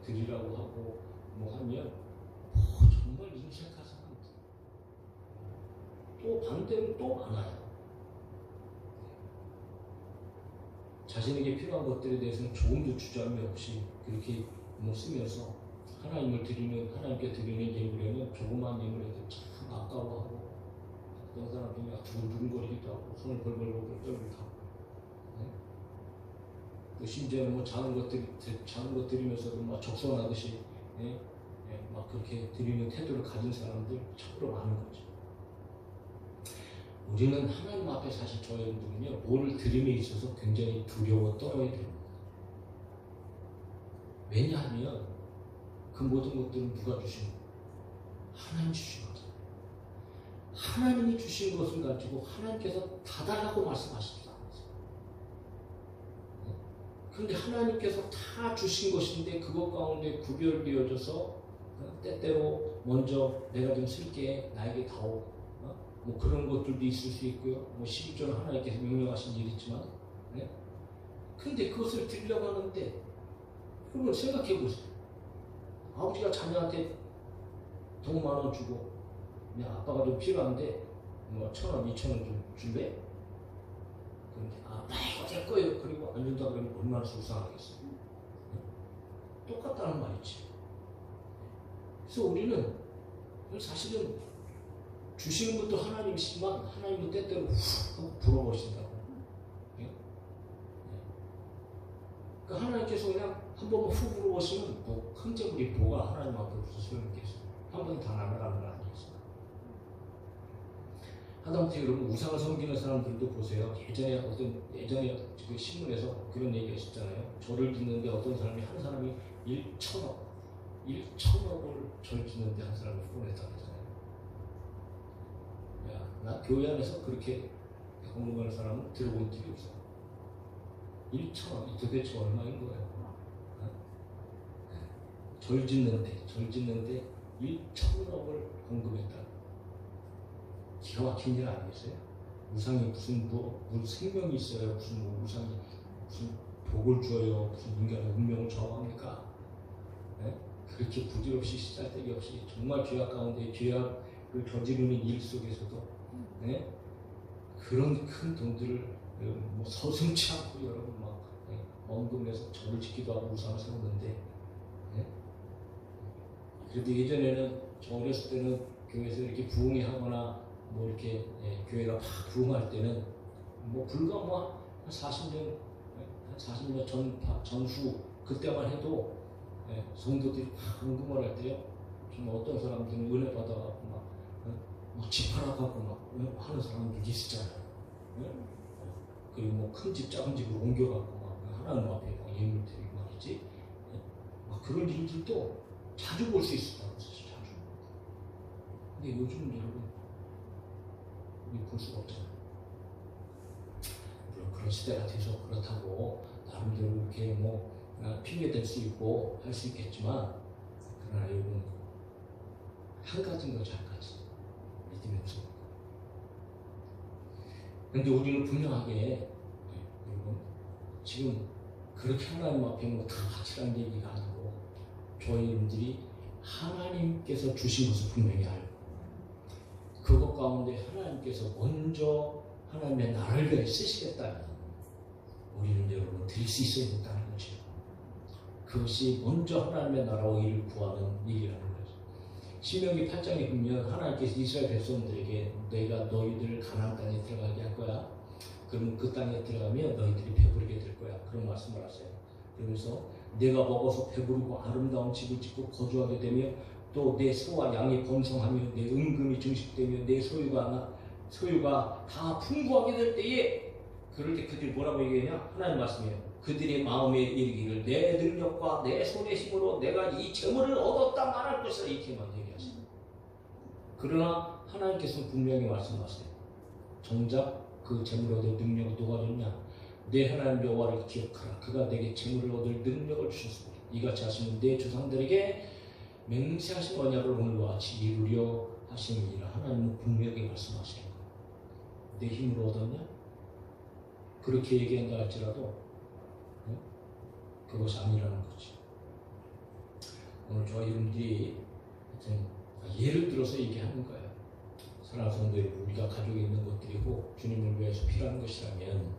드리라고 하고 뭐 하면 정말 인색한 사람들. 또 반대로 또 많아요. 자신에게 필요한 것들에 대해서는 조금도 주저함이 없이 그렇게 뭐 쓰면서 하나님을 드리는 하나님께 드리는 예물에는 조그만 예물에도 참 아까워하고 어떤 사람들이 두근두근거리기도 하고 손을 벌벌벌 떨기도 하고 또 심지어는 뭐 작은 것 드리면서도 막 적선하듯이 막 그렇게 드리는 태도를 가진 사람들 참으로 많은 거죠. 우리는 하나님 앞에 사실 저희들은요 뭐를 드림에 있어서 굉장히 두려워 떨어야 됩니다. 왜냐하면 그 모든 것들은 누가 주신 거예요? 하나님 주신 거잖아요. 하나님이 주신 것을 가지고 하나님께서 다 달라고 말씀하시지 않았어요. 그런데 하나님께서 다 주신 것인데 그것 가운데 구별되어져서 때때로 먼저 내가 좀 쓸게 나에게 다오 뭐 그런 것들도 있을 수 있고요. 뭐 12조는 하나님께서 명령하신 일이지만 그런데 그것을 드리려고 하는데 여러분 생각해 보세요. 아버지가 자녀한테 돈 10,000원 주고 야 아빠가 좀 필요한데 뭐 1,000원, 2,000원 좀 줄래? 그런데 이거 내 거예요. 그리고 안 준다 그러면 얼마나 속상하겠어요. 똑같다는 말이지. 그래서 우리는 사실은 주시는 것도 하나님이시지만 하나님은 때때로 훅 하고 불어버리신다고. 예? 그러니까 하나님께서 그냥 한 번만 훅 불어버리시면 뭐 큰째 우리 뭐가 하나님 앞에 무슨 소용있겠어요. 한 번 다 나가라는 거 아니겠어요. 하다못해 여러분 우상을 섬기는 사람들도 보세요. 예전에 그 신문에서 그런 얘기가 있었잖아요. 절을 짓는데 어떤 사람이 한 사람이 1천억을 절 짓는데 한 사람이 후원했다고 했잖아요. 야, 나 교회 안에서 그렇게 공부하는 사람은 들어본 적이 없어. 1천억이 도대체 얼마인 거예요? 절 짓는데 1천억을 공급했다. 기가 막힌 일 아니겠어요? 우상이 무슨 생명이 있어요? 무슨 우상이 무슨 복을 줘요? 무슨 인간의 운명을 좌우합니까? 네? 그렇게 부질없이 시잘데기 없이 정말 죄악 가운데 죄악을 저지르는 일 속에서도 네? 그런 큰 돈들을 뭐 서슴지 않고 여러분 막 언급해서 절을 짓기도 하고 우상을 세웠는데 네? 그래도 예전에는 저 어렸을 때는 교회에서 이렇게 부흥회 하거나 뭐 이렇게 교회가 막 부흥할 때는 뭐 불과 뭐 한 40년 전후 그때만 해도 성도들이 막 헌금을 할 때요. 정말 어떤 사람들은 은혜 받아갖고 막 집하라고 하고 막 하는 사람들이 있었잖아요. 그리고 뭐 큰 집 작은 집으로 옮겨갖고 막 하나님 앞에 막 예물 드리고 말이지. 막 그런 일들도 자주 볼 수 있었다고 했어요. 자주. 근데 요즘은 여러분 우리 볼 수가 없잖아요. 물론 그런 시대가 돼서 그렇다고 나름대로 이렇게 뭐 핑계댈 수 있고 할 수 있겠지만 그러나 여러분 한 가지인 거죠. 한 가지 믿음이 없습니다. 그런데 우리는 분명하게 여러분 지금 그렇게 하나님 앞에 뭐다 바치라는 얘기가 아니고 저희들이 하나님께서 주신 것을 분명히 알고 그것 가운데 하나님께서 먼저 하나님의 나라를 위해 쓰시겠다면 우리는 여러분 드릴 수 있어야 된다는 거죠. 그것이 먼저 하나님의 나라와 일을 구하는 일이라는 거죠. 신명기 8장에 보면 하나님께서 이스라엘 백성들에게 내가 너희들을 가나안 땅에 들어가게 할 거야. 그러면 그 땅에 들어가면 너희들이 배부르게 될 거야. 그런 말씀을 하세요. 그러면서 내가 먹어서 배부르고 아름다운 집을 짓고 거주하게 되며 또 내 소와 양이 번성하며 내 은금이 증식되며 내 소유가 다 풍부하게 될 때에 그럴 때 그들이 뭐라고 얘기하냐? 하나님 말씀이에요. 그들의 마음에 이르기를 내 능력과 내 손의 힘으로 내가 이 재물을 얻었다 말할 것이라 이렇게만 얘기하세요. 그러나 하나님께서는 분명히 말씀하세요. 정작 그 재물을 얻을 능력은 누가 줬냐? 내 하나님 여호와를 기억하라. 그가 내게 재물을 얻을 능력을 주셨습니다. 이같이 하시면 내 조상들에게 맹세하신 언약을 오늘과 같이 이루려 하심이라. 하나님은 분명히 말씀하시는 거예요. 내 힘으로 얻었냐? 그렇게 얘기한다 할지라도 그것이 아니라는 거지. 오늘 저와 여러분들이 예를 들어서 얘기하는 거예요. 사랑하는 성도 여러분, 우리가 가지고 있는 것들이고 주님을 위해서 필요한 것이라면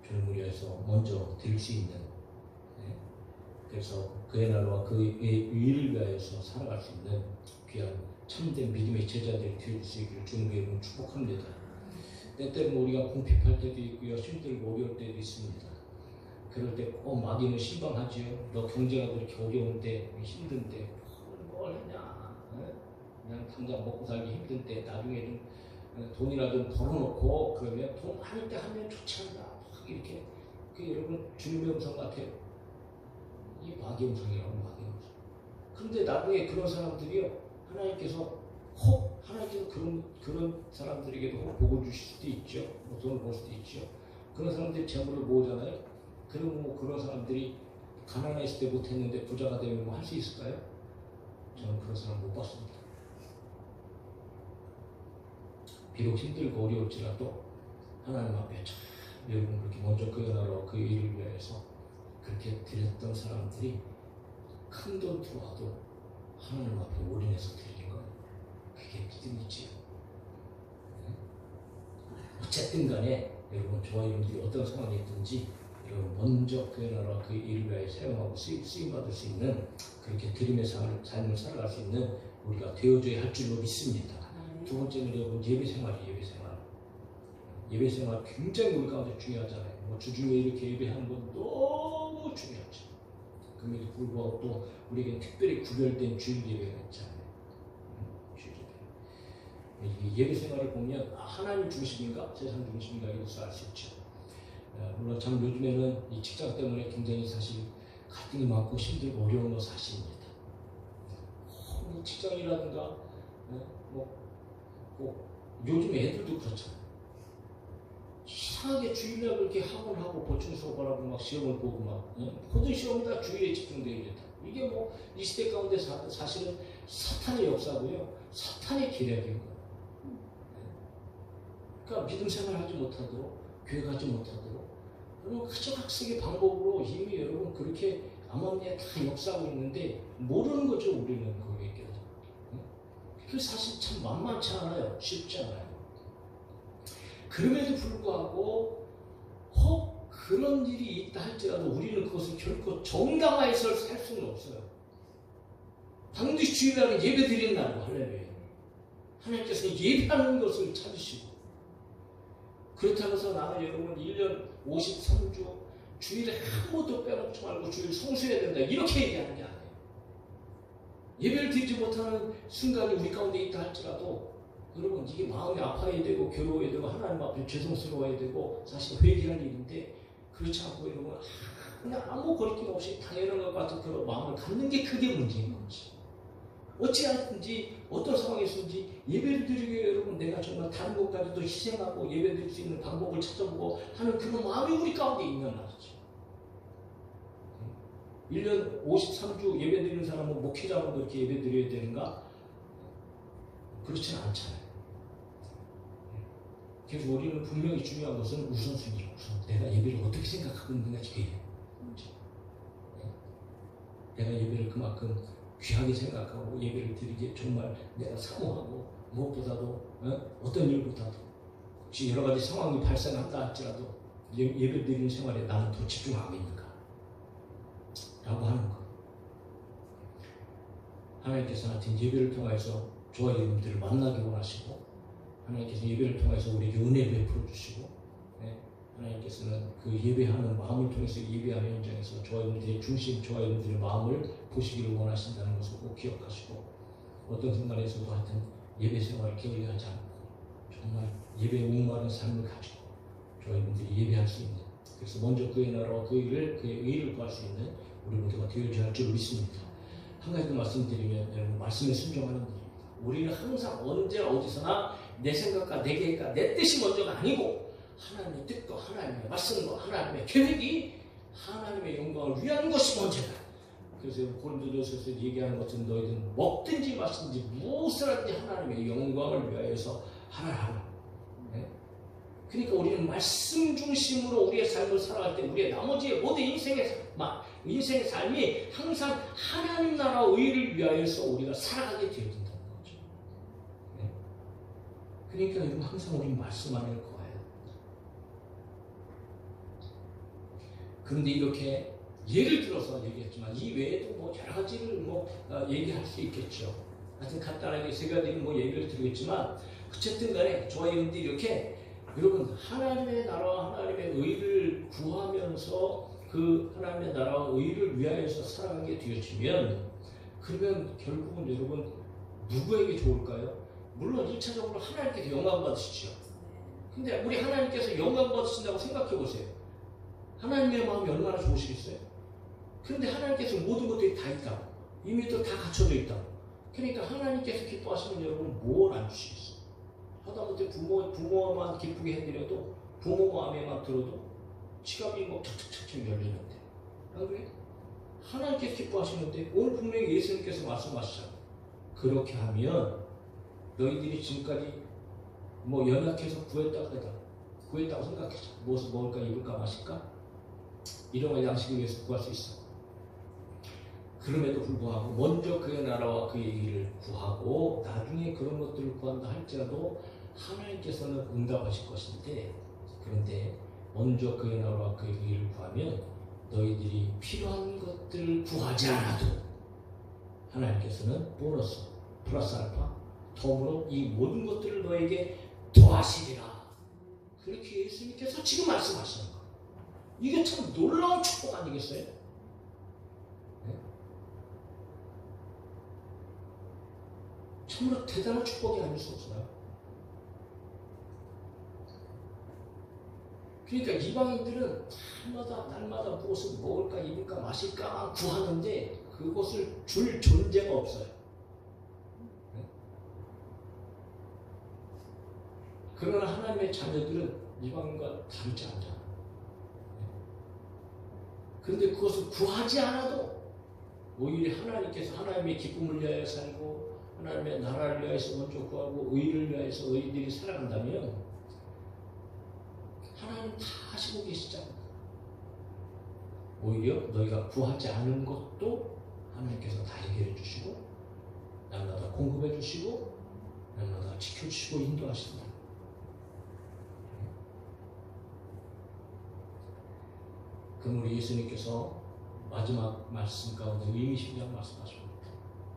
주님을 위해서 먼저 드릴 수 있는 그래서 그의 나라와 그의 의를 위하여서 살아갈 수 있는 귀한 참된 믿음의 제자들이 될 수 있기를 주님의 이름으로 축복합니다. 때때로 우리가 궁핍할 때도 있고요, 힘들고 어려울 때도 있습니다. 그럴 때 꼭 마귀는 신방하지요. 너 경제가 그렇게 어려운데 힘든데 뭘 했냐? 그냥 당장 먹고 살기 힘들 때 나중에 좀 돈이나 좀 벌어놓고 그러면 돈 많을 때 하면 좋지 않나? 이렇게 여러분 주님의 음성 같아요. 이 마귀 음성이라고 마귀 음성. 그런데 나중에 그런 사람들이요 하나님께서 그런 사람들에게도 혹 복을 주실 수도 있죠. 뭐 돈을 벌 수도 있죠. 그런 사람들이 재물을 모으잖아요. 그러면 뭐 그런 사람들이 가난했을 때 못했는데 부자가 되면 뭐 할 수 있을까요? 저는 그런 사람 못 봤습니다. 비록 힘들고 어려울지라도 하나님 앞에 참 여러분 그렇게 먼저 그 나라와 그 일을 위해서 그렇게 드렸던 사람들이 큰 돈 들어와도 하나님 앞에 올인해서 드리는 건 그게 믿음이지요. 어쨌든 간에 여러분 저와 여러분들이 어떤 상황이 있든지 그리고 먼저 그의 나라와 그의 일을 위하여 사용하고 쓰임받을 수 있는 그렇게 드림의 삶을 살아갈 수 있는 우리가 되어줘야 할 줄로 믿습니다. 두 번째는 여러분 예배생활이 예배생활 굉장히 우리 가운데 중요하잖아요. 뭐 주중에 이렇게 예배하는 건 너무 중요하죠. 그럼에도 불구하고 또 우리에게 특별히 구별된 주일 예배가 있잖아요. 주일 예배. 이 예배 생활을 보면 하나님 중심인가 세상 중심인가 이것을 알 수 있죠. 물론 참 요즘에는 이 직장 때문에 굉장히 사실 갈등이 많고 힘들고 어려운 거 사실입니다. 직장이라든가 요즘 애들도 그렇잖아요. 이상하게 주일날 그렇게 학원 하고 보충 수업하라고 막 시험을 보고 막 모든 시험이 다 주일에 집중되어 있다. 이게 뭐 이 시대 가운데 사실은 사탄의 역사고요, 사탄의 계략인 거예요. 그러니까 믿음 생활하지 못하도록, 교회 가지 못하도록, 여러분 그저 학습의 방법으로 이미 여러분 그렇게 암암리에 다 역사하고 있는데 모르는 거죠. 우리는 거기에 껴서. 그 사실 참 만만치 않아요. 쉽지 않아요. 그럼에도 불구하고 혹 그런 일이 있다 할지라도 우리는 그것을 결코 정당화해서 살 수는 없어요. 반드시 주일날은 예배 드리는 날이고 할렐루야. 하나님께서 예배하는 것을 찾으시고, 그렇다고 해서 나는 여러분 1년 53주 주일에 한 번도 빼먹지 말고 주일 성수해야 된다 이렇게 얘기하는 게 아니에요. 예배를 드리지 못하는 순간이 우리 가운데 있다 할지라도 여러분 이게 마음이 아파야 되고 괴로워야 되고 하나님 앞에 죄송스러워야 되고 사실 회개할 일인데, 그렇지 않고 여러분 그냥 아무 거리낌 없이 당연한 것 같은 그런 마음을 갖는 게 그게 문제인 거지. 어찌하든지 어떤 상황에서든지 예배를 드리기 위해 여러분 내가 정말 다른 것까지도 희생하고 예배 드릴 수 있는 방법을 찾아보고 하는 그런 마음이 우리 가운데 있는 말이죠. 1년 53주 예배 드리는 사람은 목회자로도 이렇게 예배 드려야 되는가? 그렇지는 않잖아요. 그래서 우리는 분명히 중요한 것은 우선순위예요. 내가 예배를 어떻게 생각하고 있는가 이게 내가 예배를 그만큼 귀하게 생각하고 예배를 드리기에 정말 내가 사모하고 무엇보다도 어떤 일보다도 혹시 여러 가지 상황이 발생한다 할지라도 예배 드리는 생활에 나는 더 집중하고 있는가 라고 하는 것. 하나님께서 하여튼 예배를 통해서 저와 여러분들을 만나기 원하시고, 하나님께서 예배를 통해서 우리에게 은혜를 베풀어 주시고, 하나님께서는 그 예배하는 마음을 통해서 예배하는 현장에서 저와 여러분들의 중심, 저와 여러분들의 마음을 보시기를 원하신다는 것을 꼭 기억하시고, 어떤 순간에서도 하여튼 예배 생활을 게을리하지 않고 정말 예배에 목마른 삶을 가지고 저와 여러분들이 예배할 수 있는, 그래서 먼저 그의 나라와 그의 의를 구할 수 있는 우리 모두가 되어야 할 줄 믿습니다. 한 가지 더 말씀드리면 여러분 말씀에 순종하는 일입니다. 우리는 항상 언제 어디서나 내 생각과 내 계획과 내 뜻이 먼저가 아니고 하나님의 뜻과 하나님의 말씀과 하나님의 계획이 하나님의 영광을 위한 것이 먼저다. 그래서 고린도전서에서 얘기하는 것은 너희들은 먹든지 마시든지 무엇을 하든지 하나님의 영광을 위하여서 하라. 그러니까 우리는 말씀 중심으로 우리의 삶을 살아갈 때 우리의 나머지 모든 인생의 삶이 항상 하나님 나라 의를 위하여서 우리가 살아가게 되어 된다는 거죠. 그러니까 여러분 항상 우리는 말씀 안에 거예요. 그런데 이렇게 예를 들어서 얘기했지만 이 외에도 뭐 여러 가지를 얘기할 수 있겠죠. 하여튼 간단하게 세 가지는 얘기를 드리겠지만, 어쨌든 간에 저와 여러분들이 이렇게 여러분 하나님의 나라와 하나님의 의를 구하면서 그 하나님의 나라와 의를 위하여서 살아가게 되어지면, 그러면 결국은 여러분 누구에게 좋을까요? 물론 1차적으로 하나님께서 영광 받으시죠. 근데 우리 하나님께서 영광 받으신다고 생각해 보세요. 하나님의 마음이 얼마나 좋으시겠어요? 그런데 하나님께서 모든 것들이 다 있다고, 이미 또 다 갖춰져 있다고. 그러니까 하나님께서 기뻐하시면 여러분 뭘 안 주시겠어요? 하다못해 부모만 기쁘게 해드려도, 부모 마음에만 들어도 지갑이 척척척척 열리는데, 안 그래? 하나님께서 기뻐하시는데 오늘 분명히 예수님께서 말씀하시잖아요. 그렇게 하면 너희들이 지금까지 연약해서 구했다고 생각해서 무엇을 먹을까 입을까 마실까 이런 거 양식을 위해서 구할 수 있어. 그럼에도 불구하고 먼저 그의 나라와 그의 일을 구하고 나중에 그런 것들을 구한다 할지라도 하나님께서는 응답하실 것인데, 그런데 먼저 그의 나라와 그의 의를 구하면 너희들이 필요한 것들을 구하지 않아도 하나님께서는 보너스 플러스 알파 덤으로 이 모든 것들을 너에게 더하시리라. 그렇게 예수님께서 지금 말씀하시는 거예요. 이게 참 놀라운 축복 아니겠어요? 네? 참으로 대단한 축복이 아닐 수 없어요. 그러니까 이방인들은 날마다 무엇을 먹을까 입을까 마실까 구하는데 그것을 줄 존재가 없어요. 네? 그러나 하나님의 자녀들은 이방인과 다르지 않잖아요. 네? 그런데 그것을 구하지 않아도 오히려 하나님께서 하나님의 기쁨을 위하여 살고 하나님의 나라를 위해서 먼저 구하고 의를 위해서 의인들이 살아간다면 하나님 다 하시고 계시잖아요. 오히려 너희가 구하지 않은 것도 하나님께서 다 해결해 주시고 날마다 공급해 주시고 날마다 지켜주시고 인도하신다. 그럼 우리 예수님께서 마지막 말씀 가운데 의미심장 말씀하십니다.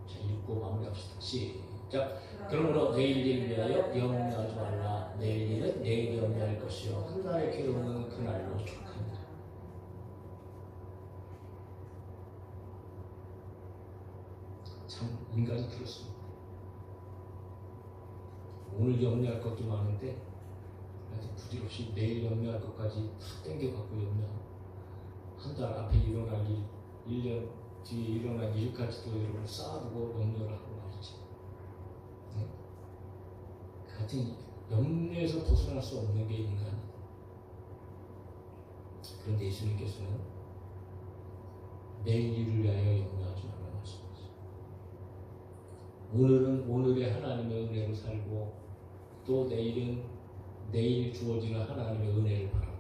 자, 읽고 마무리합시다. 시작. 그러므로 내일 일을 위하여 염려하지 말라. 내일 일은 내일 염려할 것이요 한 날의 괴로움은 그날로 족합니다. 참 인간이 그렇습니다. 오늘 염려할 것도 많은데 아주 부질없이 내일 염려할 것까지 다 땡겨갖고 염려. 한 달 앞에 일어날 일, 1년 뒤에 일어날 일까지도 여러분 쌓아두고 염려를 하고 말이죠. 네? 같은 염려에서 벗어날 수 없는 게 인간. 그런데 예수님께서는 내일 일을 위하여 염려하지 말라고 하십니다. 오늘은 오늘의 하나님의 은혜로 살고 또 내일은 내일 주어지는 하나님의 은혜를 바라면서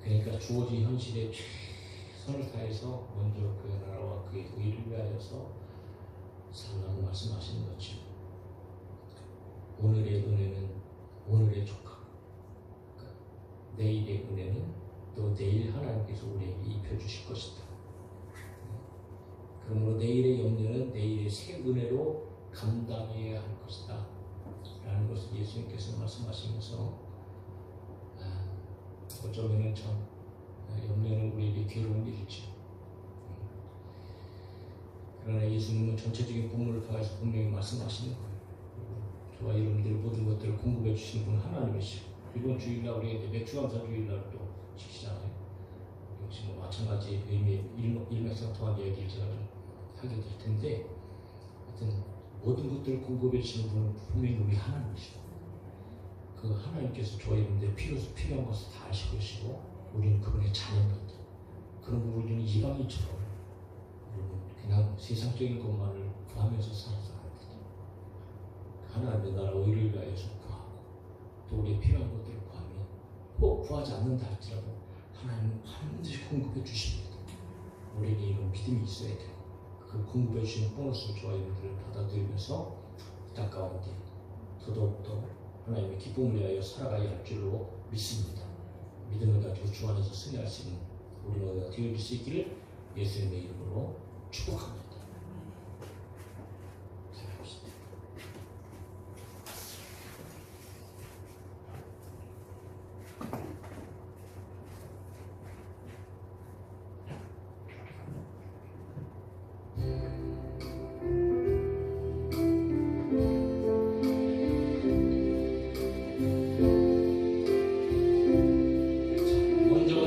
그러니까 주어진 현실에 최선을 다해서 먼저 그의 나라와 그의 의를 위하여서 살라고 말씀하시는 거죠. 오늘의 은혜는 오늘의 조카, 그러니까 내일의 은혜는 또 내일 하나님께서 우리에게 입혀주실 것이다. 그러므로 내일의 염려는 내일의 새 은혜로 감당해야 할 것이다 라는 것을 예수님께서 말씀하시면서 어쩌면 참 염려는 우리에게 괴로운 일이죠. 그러나 예수님은 전체적인 본문을 통해서 분명히 말씀하시는 거예요. 저와 여러분들 모든 것들을 공급해 주시는 분은 하나님이시고 이번 주일날 우리가 이제 맥주감사 주일날 또 지키잖아요. 역시 뭐 마찬가지 의미의 일맥상통한 이야기를 제가 좀 하게 될 텐데 하여튼 모든 것들을 공급해 주시는 분은 분명히 우리 하나님이시고 그 하나님께서 저희들의 필요한 것을 다 아시고 계시고 우리는 그분의 자녀입니다. 그럼 우리는 이방인처럼 그냥 세상적인 것만을 구하면서 살아서 합니다. 하나님의 나라 의를 위하여서 구하고 또 우리의 필요한 것들을 구하면 혹 구하지 않는다 할지라도 하나님은 반드시 공급해 주십니다. 우리에게 이런 믿음이 있어야 돼요. 그 공급해 주시는 보너스를 저희들을 받아들이면서 이 땅 가운데 더더욱더 하나님의 기쁨을 위하여 살아가야 할 줄로 믿습니다. 믿음을 가지고 주 안에서 승리할 수 있는 우리 모두가 되어줄 수 있기를 예수님의 이름으로 축복합니다. 기도합시다. 먼저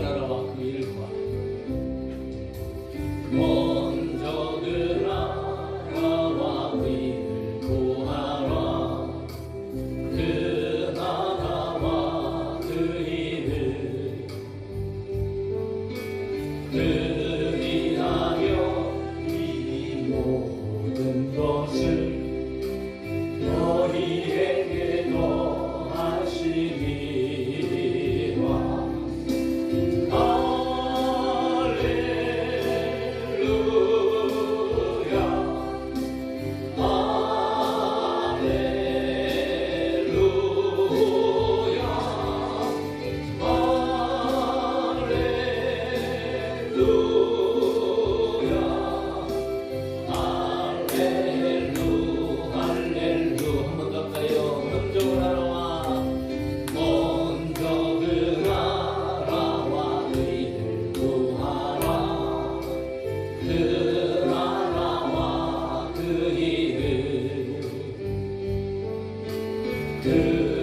들